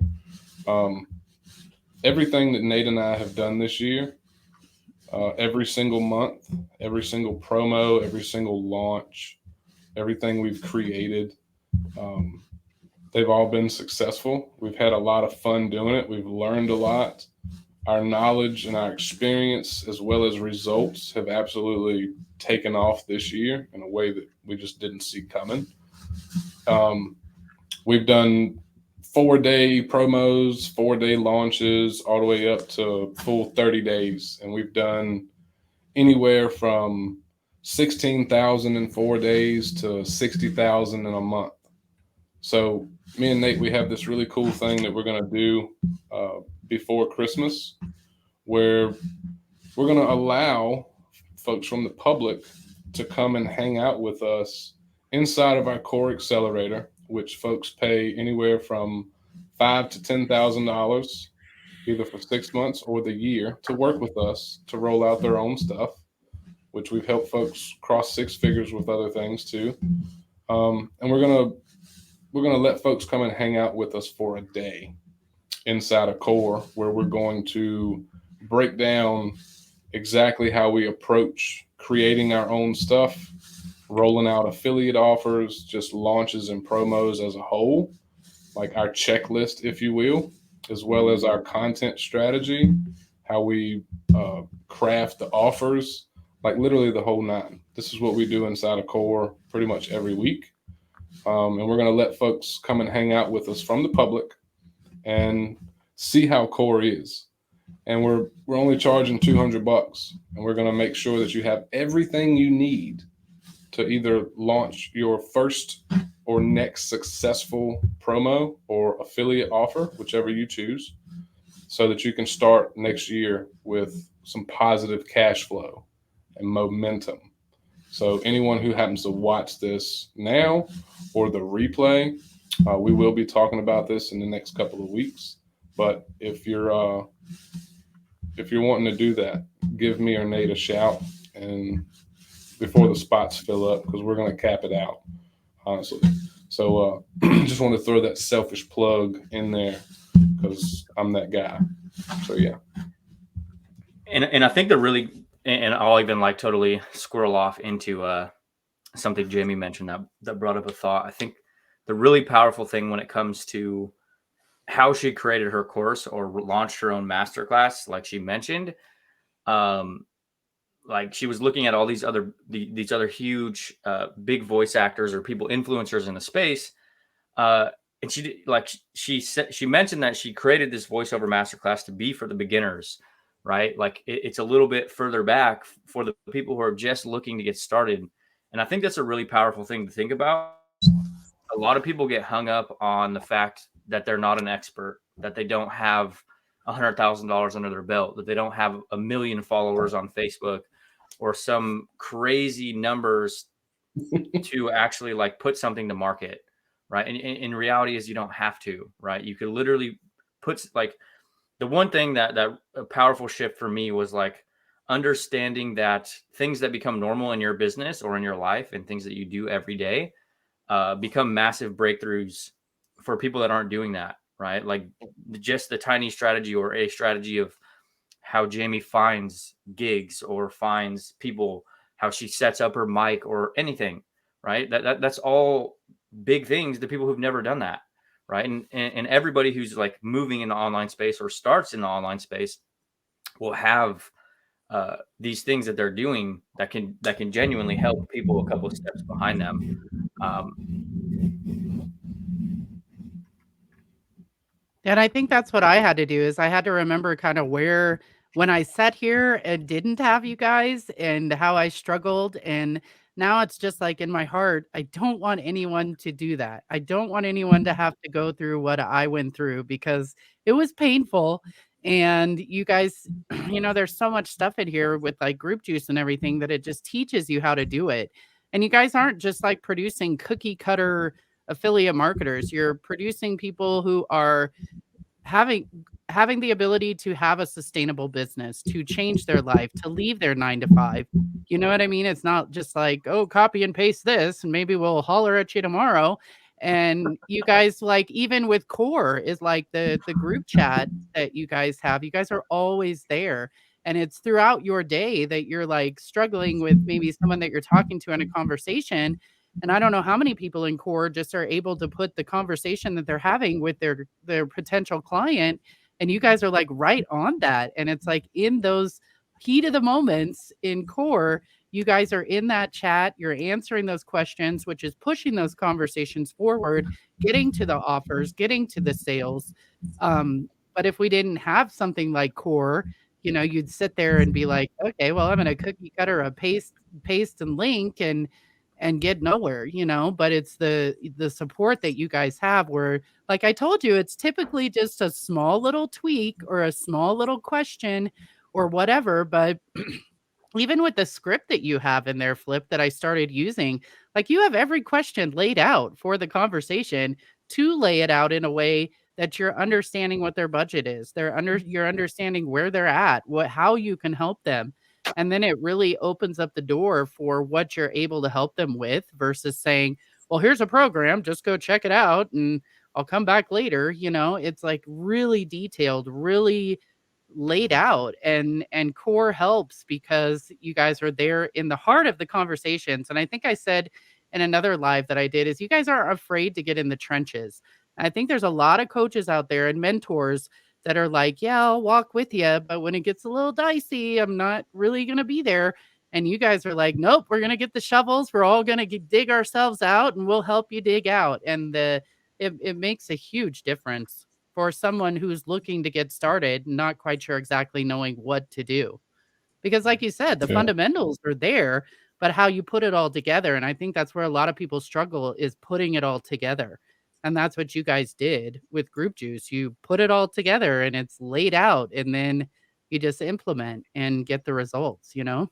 Speaker 3: Everything that Nate and I have done this year, every single month, every single promo, every single launch, everything we've created, they've all been successful. We've had a lot of fun doing it. We've learned a lot. Our knowledge and our experience, as well as results, have absolutely taken off this year in a way that we just didn't see coming. We've done 4-day promos, 4-day launches, all the way up to full 30 days. And we've done anywhere from 16,000 in 4 days to 60,000 in a month. So me and Nate, we have this really cool thing that we're going to do before Christmas, where we're going to allow folks from the public to come and hang out with us inside of our core accelerator, which folks pay anywhere from $5,000 to $10,000, either for 6 months or the year, to work with us to roll out their own stuff, which we've helped folks cross six figures with other things too. And we're gonna let folks come and hang out with us for a day inside a core, where we're going to break down exactly how we approach creating our own stuff, rolling out affiliate offers, just launches and promos as a whole, like our checklist, if you will, as well as our content strategy, how we craft the offers, like literally the whole nine. This is what we do inside a core pretty much every week. And we're going to let folks come and hang out with us from the public and see how core is. And we're only charging $200, and we're going to make sure that you have everything you need to either launch your first or next successful promo or affiliate offer, whichever you choose, so that you can start next year with some positive cash flow and momentum. So anyone who happens to watch this now or the replay, we will be talking about this in the next couple of weeks. But if you're wanting to do that, give me or Nate a shout, and before the spots fill up, because we're going to cap it out, honestly. So just want to throw that selfish plug in there because I'm that guy. So yeah.
Speaker 1: And I think and I'll even like totally squirrel off into something Jamie mentioned that brought up a thought. I think the really powerful thing when it comes to how she created her course or launched her own masterclass, like she mentioned, like she was looking at all these other huge big voice actors or people, influencers in the space, and she mentioned that she created this voiceover masterclass to be for the beginners, right? Like it's a little bit further back for the people who are just looking to get started. And I think that's a really powerful thing to think about. A lot of people get hung up on the fact that they're not an expert, that they don't have $100,000 under their belt, that they don't have 1 million followers on Facebook or some crazy numbers to actually like put something to market, right? And in reality is you don't have to, right? You could literally put like the one thing that a powerful shift for me was like understanding that things that become normal in your business or in your life and things that you do every day become massive breakthroughs for people that aren't doing that, right? Like just the tiny strategy or a strategy of how Jamie finds gigs or finds people, how she sets up her mic or anything, right? That's all big things to people who've never done that, right? And everybody who's like moving in the online space or starts in the online space will have these things that they're doing that can genuinely help people a couple of steps behind them.
Speaker 2: And I think that's what I had to do is I had to remember kind of where when I sat here and didn't have you guys and how I struggled. And now it's just like in my heart, I don't want anyone to do that. I don't want anyone to have to go through what I went through because it was painful. And you guys, there's so much stuff in here with like group juice and everything that it just teaches you how to do it. And you guys aren't just like producing cookie cutter affiliate marketers. You're producing people who are having the ability to have a sustainable business, to change their life, to leave their 9 to 5. You know what I mean? It's not just like, oh, copy and paste this and maybe we'll holler at you tomorrow. And you guys, like, even with core is like the group chat that you guys have, you guys are always there. And it's throughout your day that you're like struggling with maybe someone that you're talking to in a conversation. And I don't know how many people in core just are able to put the conversation that they're having with their potential client. And you guys are like right on that. And it's like in those heat of the moments in core, you guys are in that chat, you're answering those questions, which is pushing those conversations forward, getting to the offers, getting to the sales. But if we didn't have something like core, you'd sit there and be like, okay, well, I'm going to cookie cutter a paste and link and get nowhere, but it's the support that you guys have where, like I told you, it's typically just a small little tweak or a small little question or whatever, but even with the script that you have in there, Flip, that I started using, like you have every question laid out for the conversation to lay it out in a way that you're understanding what their budget is. You're understanding where they're at, how you can help them. And then it really opens up the door for what you're able to help them with versus saying, well, here's a program, just go check it out and I'll come back later. It's like really detailed, really laid out, and core helps because you guys are there in the heart of the conversations. And I think I said in another live that I did is you guys aren't afraid to get in the trenches. And I think there's a lot of coaches out there and mentors that are like, yeah, I'll walk with you, but when it gets a little dicey, I'm not really going to be there. And you guys are like, nope, we're going to get the shovels, we're all going to dig ourselves out and we'll help you dig out. And it makes a huge difference for someone who's looking to get started, not quite sure exactly knowing what to do. Because like you said, the
Speaker 3: Yeah.
Speaker 2: fundamentals are there, but how you put it all together. And I think that's where a lot of people struggle is putting it all together. And that's what you guys did with Group Juice. You put it all together and it's laid out and then you just implement and get the results,
Speaker 3: I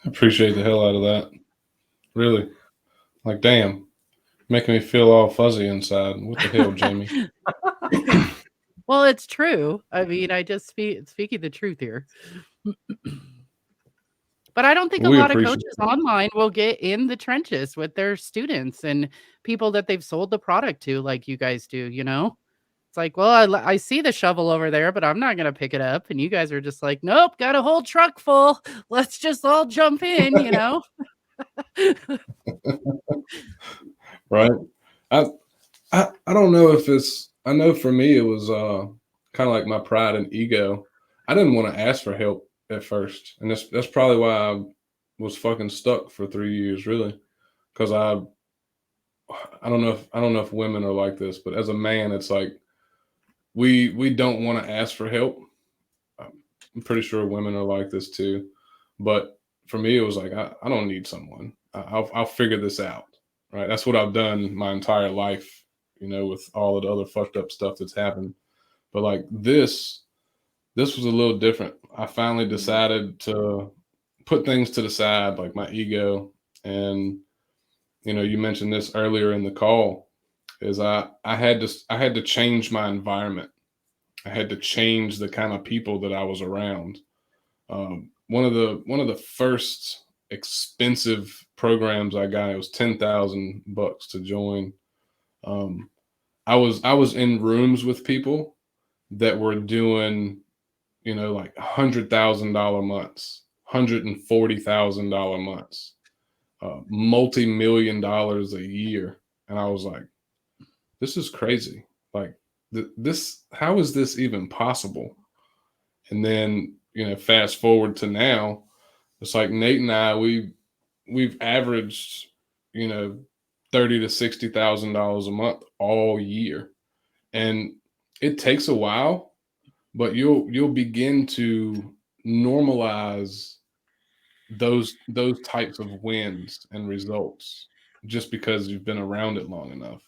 Speaker 3: appreciate the hell out of that. Really. Like, damn. Making me feel all fuzzy inside. What the hell, Jamie?
Speaker 2: Well, it's true. I mean, I just speaking the truth here. But I don't think a
Speaker 3: We
Speaker 2: lot of
Speaker 3: appreciate
Speaker 2: coaches
Speaker 3: it.
Speaker 2: online will get in the trenches with their students and people that they've sold the product to like you guys do, It's like, well, I see the shovel over there, but I'm not going to pick it up. And you guys are just like, nope, got a whole truck full. Let's just all jump in.
Speaker 3: Right? I don't know if it's, I know for me it was kind of like my pride and ego. I didn't want to ask for help at first. And that's probably why I was fucking stuck for 3 years, really. Because I don't know if women are like this, but as a man, it's like we don't want to ask for help. I'm pretty sure women are like this too. But for me, it was like I don't need someone. I'll figure this out. Right? That's what I've done my entire life. With all of the other fucked up stuff that's happened. But like this was a little different. I finally decided to put things to the side, like my ego. And you mentioned this earlier in the call, is I had to change my environment. I had to change the kind of people that I was around. One of the first expensive programs I got, it was $10,000 to join. I was in rooms with people that were doing, like $100,000 months, $140,000 months, multi-million-dollars a year, and I was like, this is crazy. Like this, how is this even possible? And then fast forward to now, it's like Nate and I, we've averaged, $30,000 to $60,000 a month all year, and it takes a while, but you'll begin to normalize those types of wins and results just because you've been around it long enough.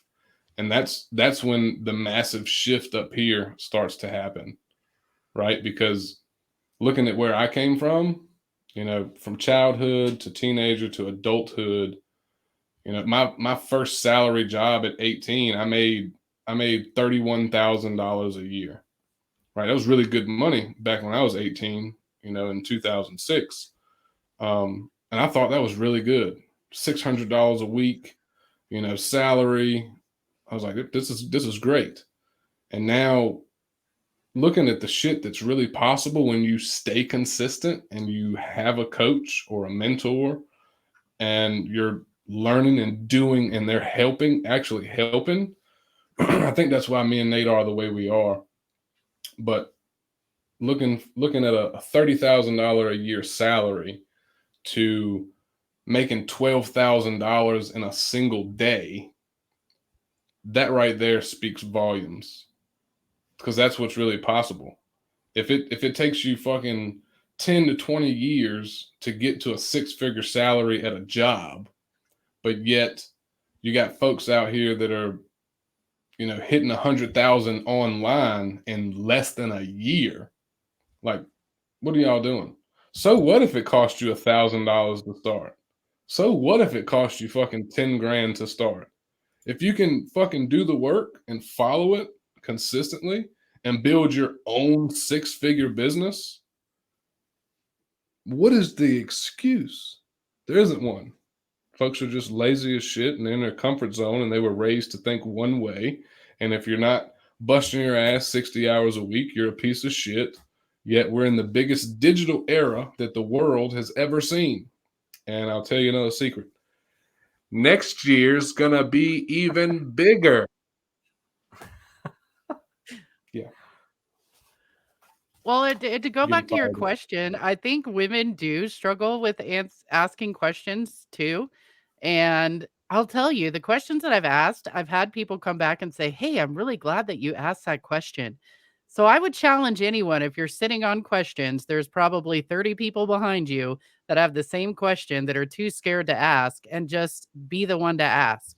Speaker 3: And that's when the massive shift up here starts to happen, right? Because looking at where I came from, from childhood to teenager to adulthood, my first salary job at 18, I made $31,000 a year. Right. That was really good money back when I was 18, in 2006. And I thought that was really good. $600 a week, salary. I was like, this is great. And now looking at the shit that's really possible when you stay consistent and you have a coach or a mentor and you're learning and doing and they're actually helping. I think that's why me and Nate are the way we are. But looking at a $30,000 a year salary to making $12,000 in a single day, that right there speaks volumes, because that's what's really possible. If it takes you fucking 10 to 20 years to get to a six-figure salary at a job, but yet you got folks out here that are hitting 100,000 online in less than a year, like What are y'all doing? So what if it cost you $1,000 to start? So what if it cost you fucking 10 grand to start? If you can fucking do the work and follow it consistently and build your own 6-figure business, what is the excuse? There isn't one. Folks are just lazy as shit and in their comfort zone, and they were raised to think one way. And if you're not busting your ass 60 hours a week, you're a piece of shit. Yet we're in the biggest digital era that the world has ever seen. And I'll tell you another secret. Next year's gonna be even bigger. Yeah.
Speaker 2: Well, to go back
Speaker 3: Getting
Speaker 2: to your
Speaker 3: fired up.
Speaker 2: question, I think women do struggle with asking questions too. And I'll tell you, the questions that I've asked, I've had people come back and say, "Hey, I'm really glad that you asked that question." So I would challenge anyone, if you're sitting on questions, there's probably 30 people behind you that have the same question that are too scared to ask, and just be the one to ask,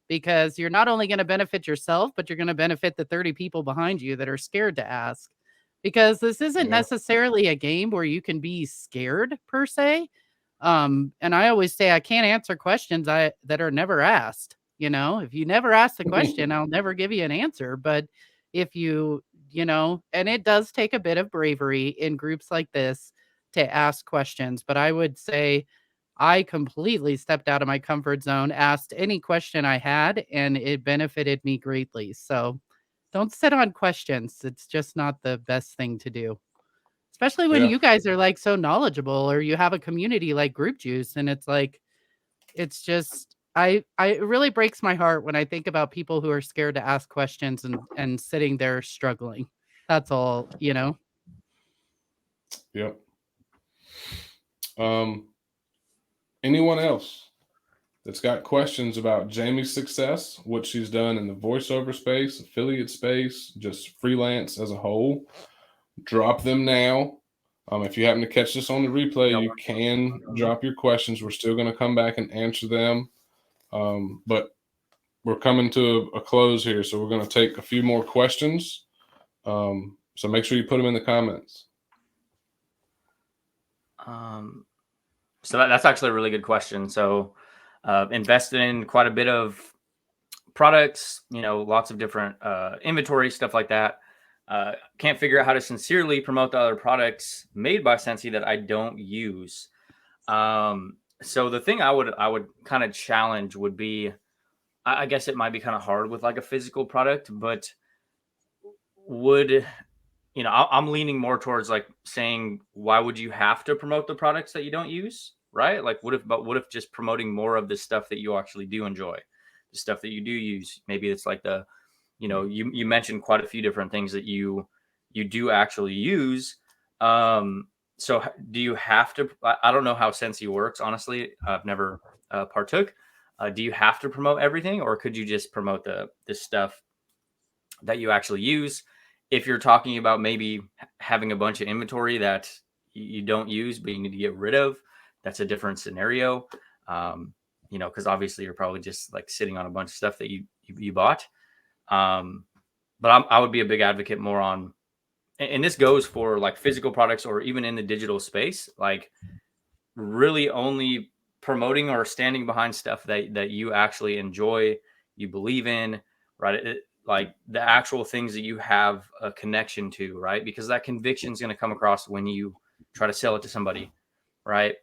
Speaker 2: because you're not only going to benefit yourself, but you're going to benefit the 30 people behind you that are scared to ask. Because this isn't
Speaker 3: Yeah.
Speaker 2: necessarily a game where you can be scared per se. And I always say I can't answer questions that are never asked. If you never ask the question, I'll never give you an answer. But if and it does take a bit of bravery in groups like this to ask questions. But I would say I completely stepped out of my comfort zone, asked any question I had, and it benefited me greatly. So don't sit on questions. It's just not the best thing to do. Especially when
Speaker 3: Yeah.
Speaker 2: you guys are like so knowledgeable, or you have a community like Group Juice, and it's like it's just it really breaks my heart when I think about people who are scared to ask questions and sitting there struggling. That's all.
Speaker 3: Yep. Anyone else that's got questions about Jamie's success, what she's done in the voiceover space, affiliate space, just freelance as a whole, drop them now. If you happen to catch this on the replay, you can drop your questions. We're still going to come back and answer them. But we're coming to a close here, so we're going to take a few more questions. So make sure you put them in the comments.
Speaker 1: So that's actually a really good question. So invested in quite a bit of products, lots of different inventory, stuff like that. Can't figure out how to sincerely promote the other products made by Sensi that I don't use. So the thing I would kind of challenge would be, I guess it might be kind of hard with like a physical product, but I'm leaning more towards like saying, why would you have to promote the products that you don't use? Right? Like what if just promoting more of the stuff that you actually do enjoy, the stuff that you do use? Maybe it's like you mentioned quite a few different things that you do actually use. So do you have to, I don't know how Sensi works. Honestly, I've never partook. Do you have to promote everything, or could you just promote the stuff that you actually use? If you're talking about maybe having a bunch of inventory that you don't use, but you need to get rid of, that's a different scenario. Because obviously you're probably just like sitting on a bunch of stuff that you bought. But I would be a big advocate more on, and this goes for like physical products or even in the digital space, like really only promoting or standing behind stuff that you actually enjoy, you believe in, right? Like the actual things that you have a connection to, right? Because that conviction is going to come across when you try to sell it to somebody, right?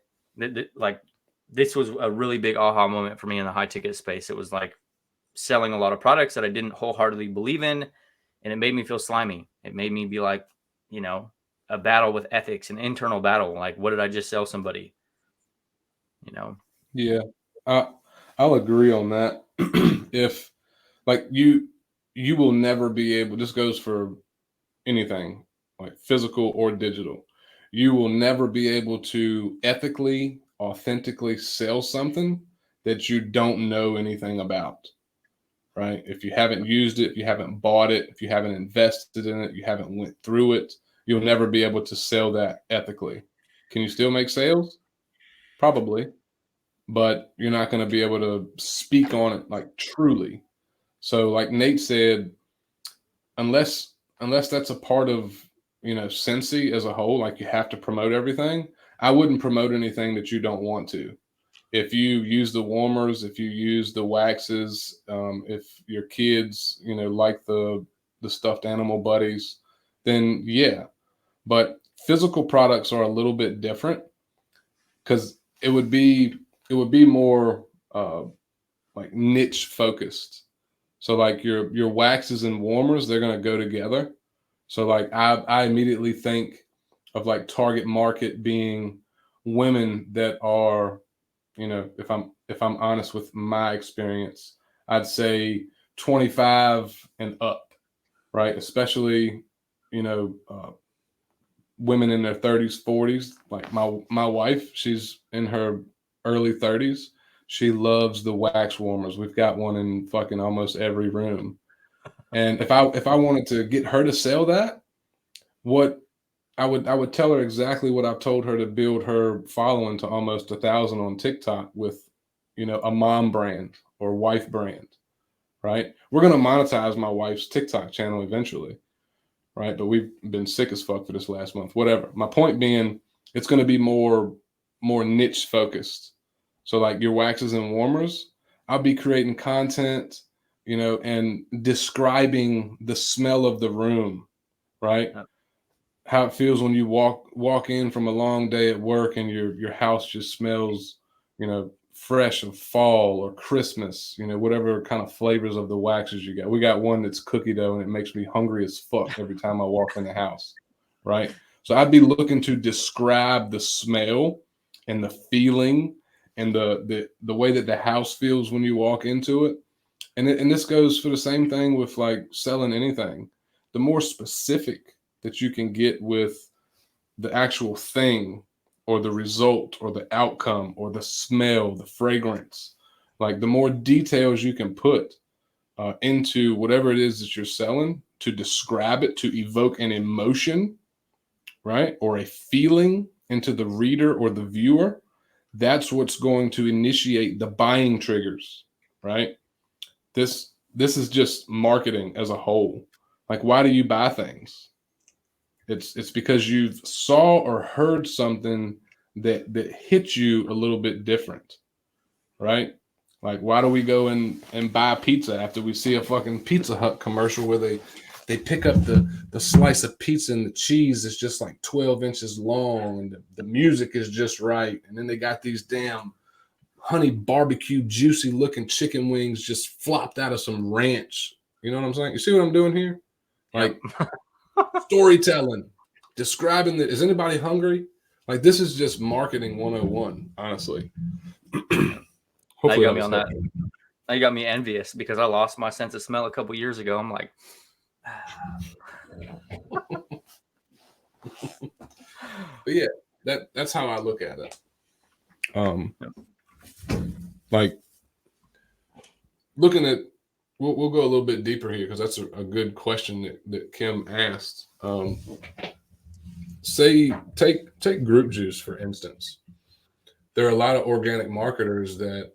Speaker 1: Like this was a really big aha moment for me in the high ticket space. It was like selling a lot of products that I didn't wholeheartedly believe in, and it made me feel slimy. It made me be like, a battle with ethics, an internal battle. Like, what did I just sell somebody?
Speaker 3: Yeah, I'll agree on that. If like you will never be able, this goes for anything like physical or digital, you will never be able to ethically, authentically sell something that you don't know anything about, right? If you haven't used it, if you haven't bought it, if you haven't invested in it, you haven't went through it, you'll never be able to sell that ethically. Can you still make sales? Probably, but you're not going to be able to speak on it like truly. So like Nate said, unless that's a part of, Scentsy as a whole, like you have to promote everything. I wouldn't promote anything that you don't want to. If you use the warmers, if you use the waxes, if your kids, like the stuffed animal buddies, then yeah. But physical products are a little bit different because it would be more like niche focused. So like your waxes and warmers, they're gonna go together. So like I immediately think of like target market being women that are, if I'm honest with my experience, I'd say 25 and up, right? Especially, women in their 30s, 40s. Like my wife, she's in her early 30s. She loves the wax warmers. We've got one in fucking almost every room. And if I wanted to get her to sell that, what I would tell her exactly what I've told her to build her following to almost 1,000 on TikTok with, a mom brand or wife brand, right? We're gonna monetize my wife's TikTok channel eventually, right? But we've been sick as fuck for this last month. Whatever. My point being, it's gonna be more niche focused. So like your waxes and warmers, I'll be creating content, and describing the smell of the room, right?
Speaker 1: Yep.
Speaker 3: How it feels when you walk in from a long day at work and your house just smells, fresh of fall or Christmas, whatever kind of flavors of the waxes you got. We got one that's cookie dough and it makes me hungry as fuck every time I walk in the house, right? So I'd be looking to describe the smell and the feeling and the way that the house feels when you walk into it. And this goes for the same thing with like selling anything. The more specific that you can get with the actual thing or the result or the outcome or the smell, the fragrance, like the more details you can put into whatever it is that you're selling to describe it, to evoke an emotion, right? Or a feeling into the reader or the viewer, that's what's going to initiate the buying triggers, right? This is just marketing as a whole. Like, why do you buy things? It's because you've saw or heard something that hit you a little bit different, right? Like, why do we go and buy pizza after we see a fucking Pizza Hut commercial where they pick up the slice of pizza and the cheese is just like 12 inches long and the music is just right, and then they got these damn honey barbecue juicy looking chicken wings just flopped out of some ranch. You know what I'm saying? You see what I'm doing here? Like, storytelling, describing that. Is anybody hungry? Like, this is just marketing 101, honestly.
Speaker 1: Now you got me on that. Now you got me envious because I lost my sense of smell a couple years ago. I'm like,
Speaker 3: but yeah, that's how I look at it. Like looking at, we'll go a little bit deeper here because that's a good question that Kim asked. Say take Group Juice for instance. There are a lot of organic marketers that,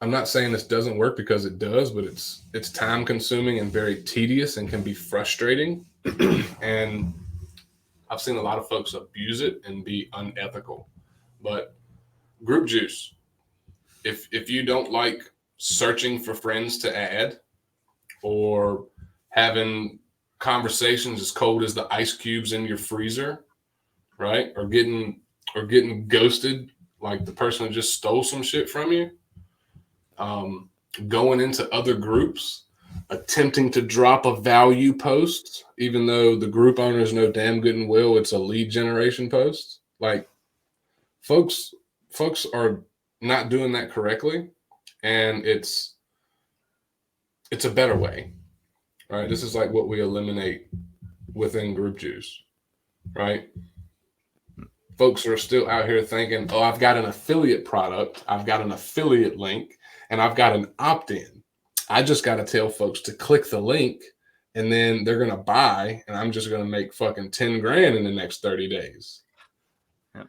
Speaker 3: I'm not saying this doesn't work because it does, but it's time consuming and very tedious and can be frustrating. And I've seen a lot of folks abuse it and be unethical. But Group Juice, if you don't like searching for friends to add or having conversations as cold as the ice cubes in your freezer, right? Or getting ghosted, like the person who just stole some shit from you. Going into other groups, attempting to drop a value post, even though the group owners know damn good and well it's a lead generation post. Like, folks are not doing that correctly, and it's a better way, right? This is like what we eliminate within Group Juice, right? Folks are still out here thinking, oh, I've got an affiliate product, I've got an affiliate link, and I've got an opt-in. I just got to tell folks to click the link and then they're going to buy, and I'm just going to make fucking 10 grand in the next 30 days.
Speaker 1: Yep.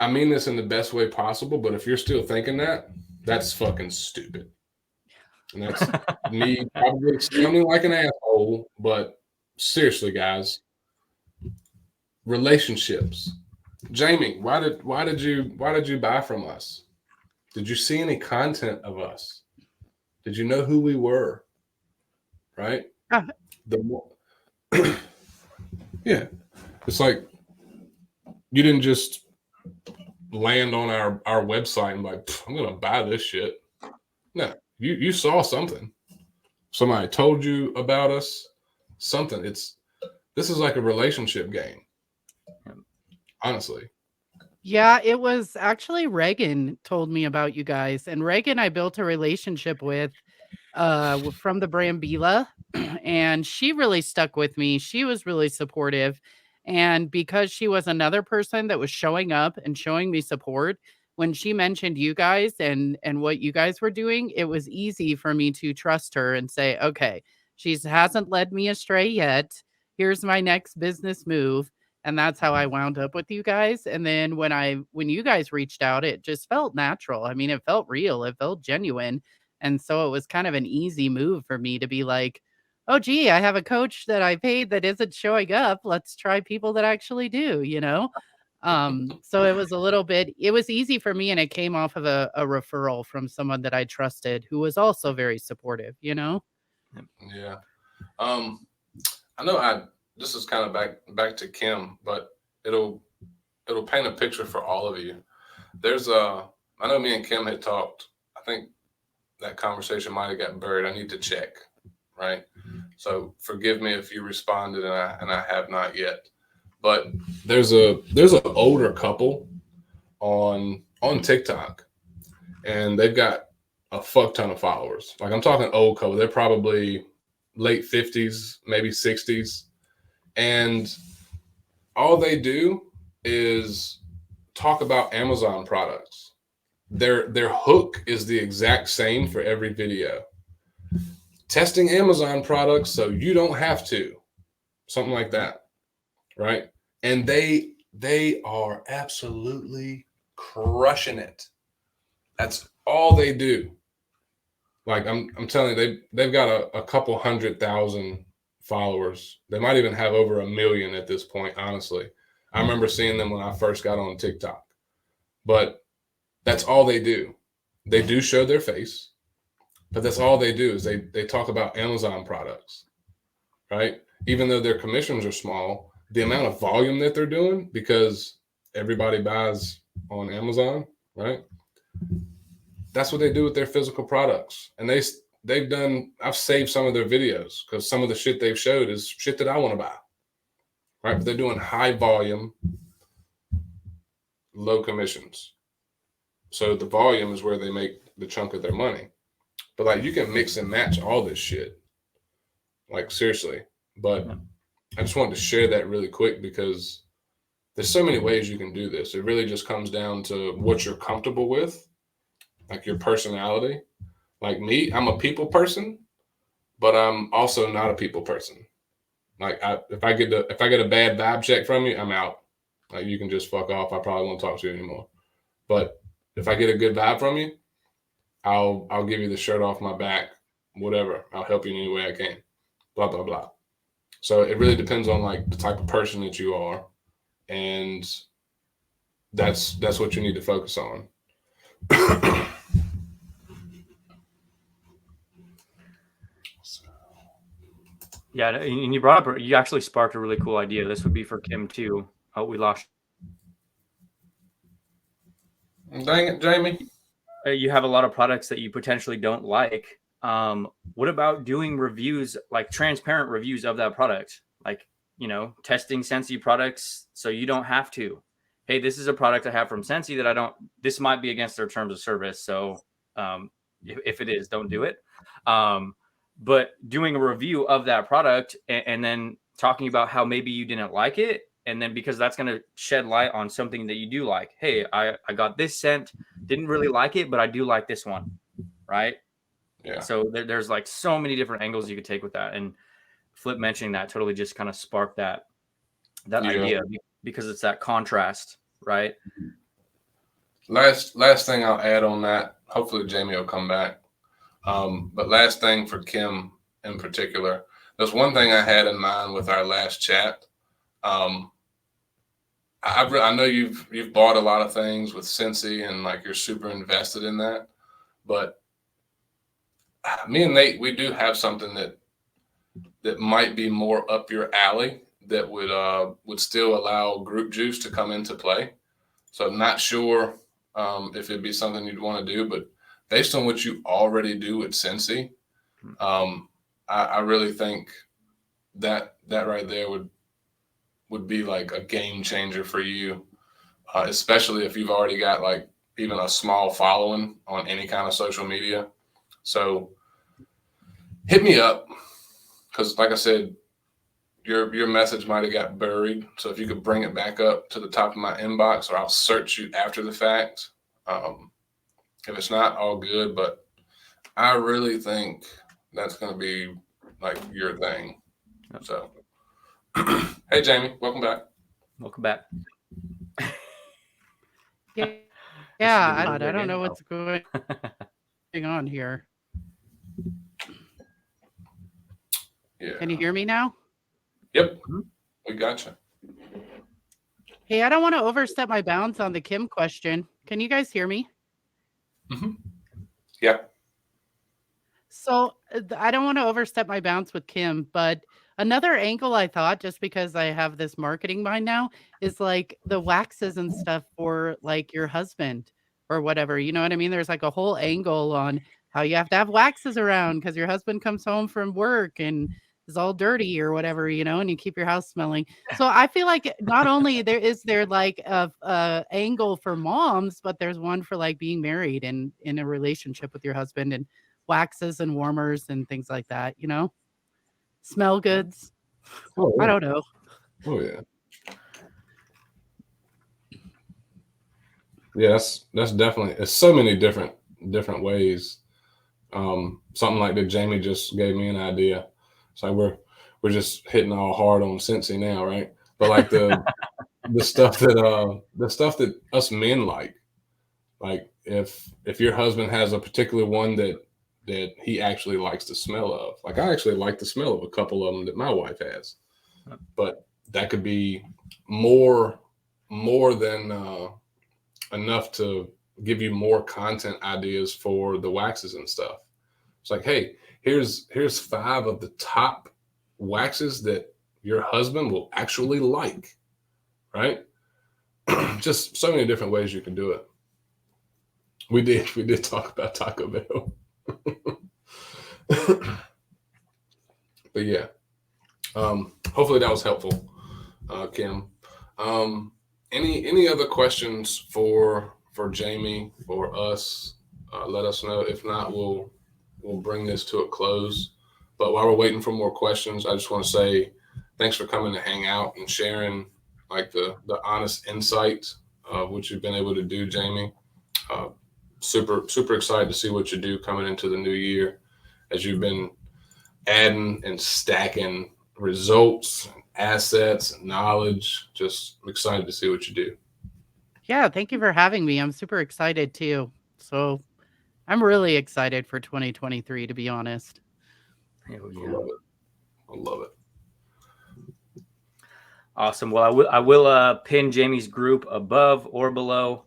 Speaker 3: I mean this in the best way possible, but if you're still thinking that, that's fucking stupid. And that's me probably sounding like an asshole, but seriously, guys, relationships. Jamie, why did you buy from us? Did you see any content of us? Did you know who we were? Right?
Speaker 2: Uh,
Speaker 3: The more, yeah, it's like you didn't just land on our website and like, I'm gonna buy this shit. No, you saw something. Somebody told you about us. Something. This is like a relationship game. Honestly.
Speaker 2: Yeah, it was actually Reagan told me about you guys, and Reagan I built a relationship with from the Brambila, and she really stuck with me. She was really supportive, and because she was another person that was showing up and showing me support, when she mentioned you guys and what you guys were doing, it was easy for me to trust her and say, okay, she hasn't led me astray yet. Here's my next business move. And that's how I wound up with you guys. And then when you guys reached out, it just felt natural. I mean, it felt real. It felt genuine. And so it was kind of an easy move for me to be like, oh, gee, I have a coach that I paid that isn't showing up. Let's try people that actually do, you know? So it was easy for me, and it came off of a referral from someone that I trusted who was also very supportive, you know?
Speaker 3: Yeah. I know this is kind of back to Kim, but it'll paint a picture for all of you. I know me and Kim had talked. I think that conversation might have gotten buried. I need to check, right? So forgive me if you responded and I have not yet. But there's an older couple on TikTok, and they've got a fuck ton of followers. Like, I'm talking old couple. They're probably late 50s, maybe 60s. And all they do is talk about Amazon products. Their hook is the exact same for every video. Testing Amazon products so you don't have to. Something like that. Right? And they are absolutely crushing it. That's all they do. Like, I'm telling you, they've got a couple 100,000 followers. They might even have over 1 million at this point, honestly. I remember seeing them when I first got on TikTok. But that's all they do. They do show their face, but that's all they do is they talk about Amazon products, right? Even though their commissions are small, the amount of volume that they're doing, because everybody buys on Amazon, right? That's what they do with their physical products. And I've saved some of their videos because some of the shit they've showed is shit that I want to buy, right? But they're doing high volume, low commissions. So the volume is where they make the chunk of their money. But like, you can mix and match all this shit. Like, seriously. But I just wanted to share that really quick because there's so many ways you can do this. It really just comes down to what you're comfortable with, like your personality. Like me, I'm a people person, but I'm also not a people person. Like, if I get a bad vibe check from you, I'm out. Like, you can just fuck off. I probably won't talk to you anymore. But if I get a good vibe from you, I'll give you the shirt off my back, whatever. I'll help you in any way I can. Blah blah blah. So it really depends on like the type of person that you are, and that's what you need to focus on.
Speaker 1: Yeah, and you actually sparked a really cool idea. This would be for Kim too. Oh, we lost.
Speaker 3: Dang it, Jamie.
Speaker 1: You have a lot of products that you potentially don't like. What about doing reviews, like transparent reviews of that product? Like, testing Scentsy products so you don't have to. Hey, this is a product I have from Scentsy that this might be against their terms of service. So if it is, don't do it. But doing a review of that product and then talking about how maybe you didn't like it. And then because that's going to shed light on something that you do like. Hey, I got this scent, didn't really like it, but I do like this one. Right.
Speaker 3: Yeah.
Speaker 1: So there's like so many different angles you could take with that. And Flip mentioning that totally just kind of sparked that idea because it's that contrast. Right.
Speaker 3: Last thing I'll add on that. Hopefully Jamie will come back. But last thing for Kim in particular, there's one thing I had in mind with our last chat.
Speaker 4: I know you've bought a lot of things with Cincy and like you're super invested in that, but me and Nate, we do have something that might be more up your alley that would still allow group juice to come into play. So I'm not sure if it'd be something you'd want to do, but based on what you already do with Cincy, I really think that right there would be like a game changer for you, especially if you've already got like even a small following on any kind of social media. So hit me up because, like I said, your message might have got buried. So if you could bring it back up to the top of my inbox, or I'll search you after the fact. If it's not, all good. But I really think that's going to be like your thing. So, hey, Jamie, welcome back.
Speaker 1: Welcome back.
Speaker 2: Yeah, I don't know what's going on here.
Speaker 4: Yeah.
Speaker 2: Can you hear me now?
Speaker 4: Yep. We got you.
Speaker 2: Hey, I don't want to overstep my bounds on the Kim question. Can you guys hear me?
Speaker 4: Yeah.
Speaker 2: So I don't want to overstep my bounds with Kim, but another angle I thought, just because I have this marketing mind now, is like the waxes and stuff for like your husband or whatever. You know what I mean? There's like a whole angle on how you have to have waxes around because your husband comes home from work and is all dirty or whatever, you know, and you keep your house smelling. So I feel like not only there like a angle for moms, but there's one for like being married and in a relationship with your husband, and waxes and warmers and things like that, you know? Smell goods.
Speaker 3: Oh,
Speaker 2: I
Speaker 3: yeah.
Speaker 2: don't know.
Speaker 3: Oh yeah. Yeah, that's definitely, it's so many different ways. Something like that Jamie just gave me an idea. So we're just hitting all hard on Cincy now, right? But like the stuff that us men like if your husband has a particular one that he actually likes the smell of. Like I actually like the smell of a couple of them that my wife has. But that could be more than enough to give you more content ideas for the waxes and stuff. It's like, hey, here's 5 of the top waxes that your husband will actually like, right? Just so many different ways you can do it. We did talk about Taco Bell. But yeah, hopefully that was helpful, Kim. Any other questions for Jamie or us? Let us know. If not, we'll bring this to a close. But while we're waiting for more questions, I just want to say thanks for coming to hang out and sharing like the honest insight of what you've been able to do, Jamie. Super excited to see what you do coming into the new year, as you've been adding and stacking results, assets, and knowledge. Just excited to see what you do.
Speaker 2: Yeah, thank you for having me. I'm super excited too. So I'm really excited for 2023, to be honest.
Speaker 1: Hell
Speaker 3: I
Speaker 1: yeah.
Speaker 3: love it. I love it.
Speaker 1: Awesome. Well, I will pin Jamie's group above or below,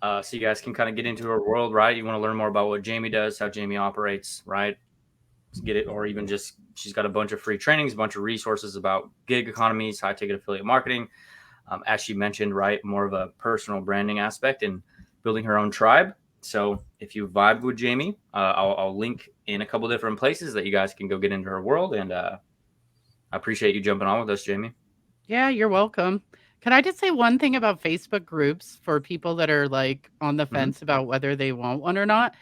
Speaker 1: so you guys can kind of get into her world, right? You want to learn more about what Jamie does, how Jamie operates, right? Get it, or even just she's got a bunch of free trainings, a bunch of resources about gig economies, high ticket affiliate marketing. As she mentioned, right, more of a personal branding aspect and building her own tribe. So if you vibed with Jamie, I'll link in a couple different places that you guys can go get into her world. And I appreciate you jumping on with us, Jamie.
Speaker 2: Yeah, you're welcome. Can I just say one thing about Facebook groups for people that are like on the fence about whether they want one or not?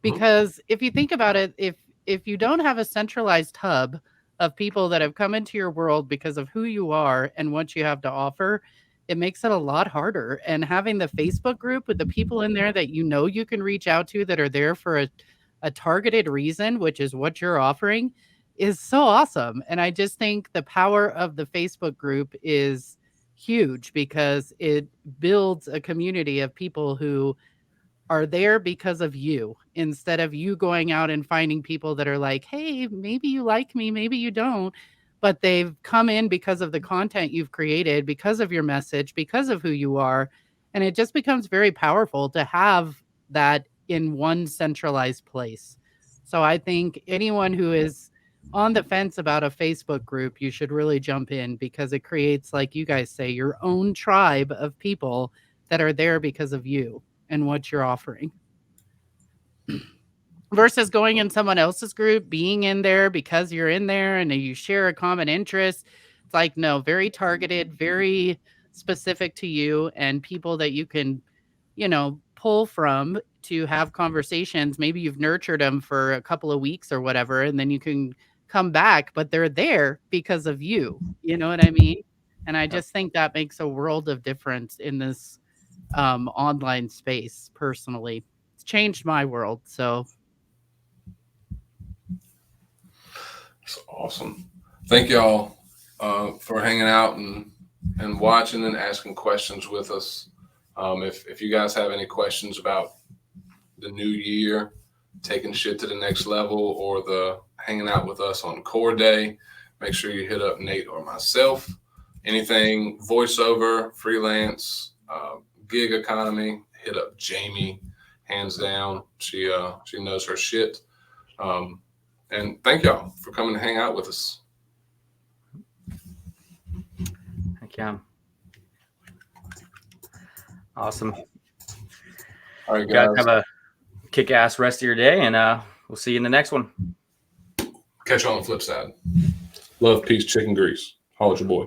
Speaker 2: Because if you think about it, if you don't have a centralized hub of people that have come into your world because of who you are and what you have to offer, it makes it a lot harder. And having the Facebook group with the people in there that you know you can reach out to that are there for a targeted reason, which is what you're offering, is so awesome. And I just think the power of the Facebook group is huge because it builds a community of people who are there because of you, instead of you going out and finding people that are like, hey, maybe you like me, maybe you don't. but they've come in because of the content you've created, because of your message, because of who you are. And it just becomes very powerful to have that in one centralized place. So I think anyone who is on the fence about a Facebook group, you should really jump in, because it creates, like you guys say, your own tribe of people that are there because of you and what you're offering. Versus going in someone else's group, being in there because you're in there and you share a common interest. It's like, no, very targeted, very specific to you and people that you can, pull from to have conversations. Maybe you've nurtured them for a couple of weeks or whatever, and then you can come back, but they're there because of you. You know what I mean? And I just think that makes a world of difference in this online space. Personally, it's changed my world. So
Speaker 4: That's awesome. Thank y'all for hanging out and watching and asking questions with us. If you guys have any questions about the new year, taking shit to the next level, or the hanging out with us on Core Day, make sure you hit up Nate or myself. Anything voiceover, freelance, gig economy, hit up Jamie. Hands down, she knows her shit. And thank y'all for coming to hang out with us.
Speaker 1: Heck yeah. Awesome.
Speaker 4: All right,
Speaker 1: You guys
Speaker 4: guys.
Speaker 1: have a kick-ass rest of your day, and we'll see you in the next one.
Speaker 4: Catch you on the flip side. Love, peace, chicken grease. Holla at your boy.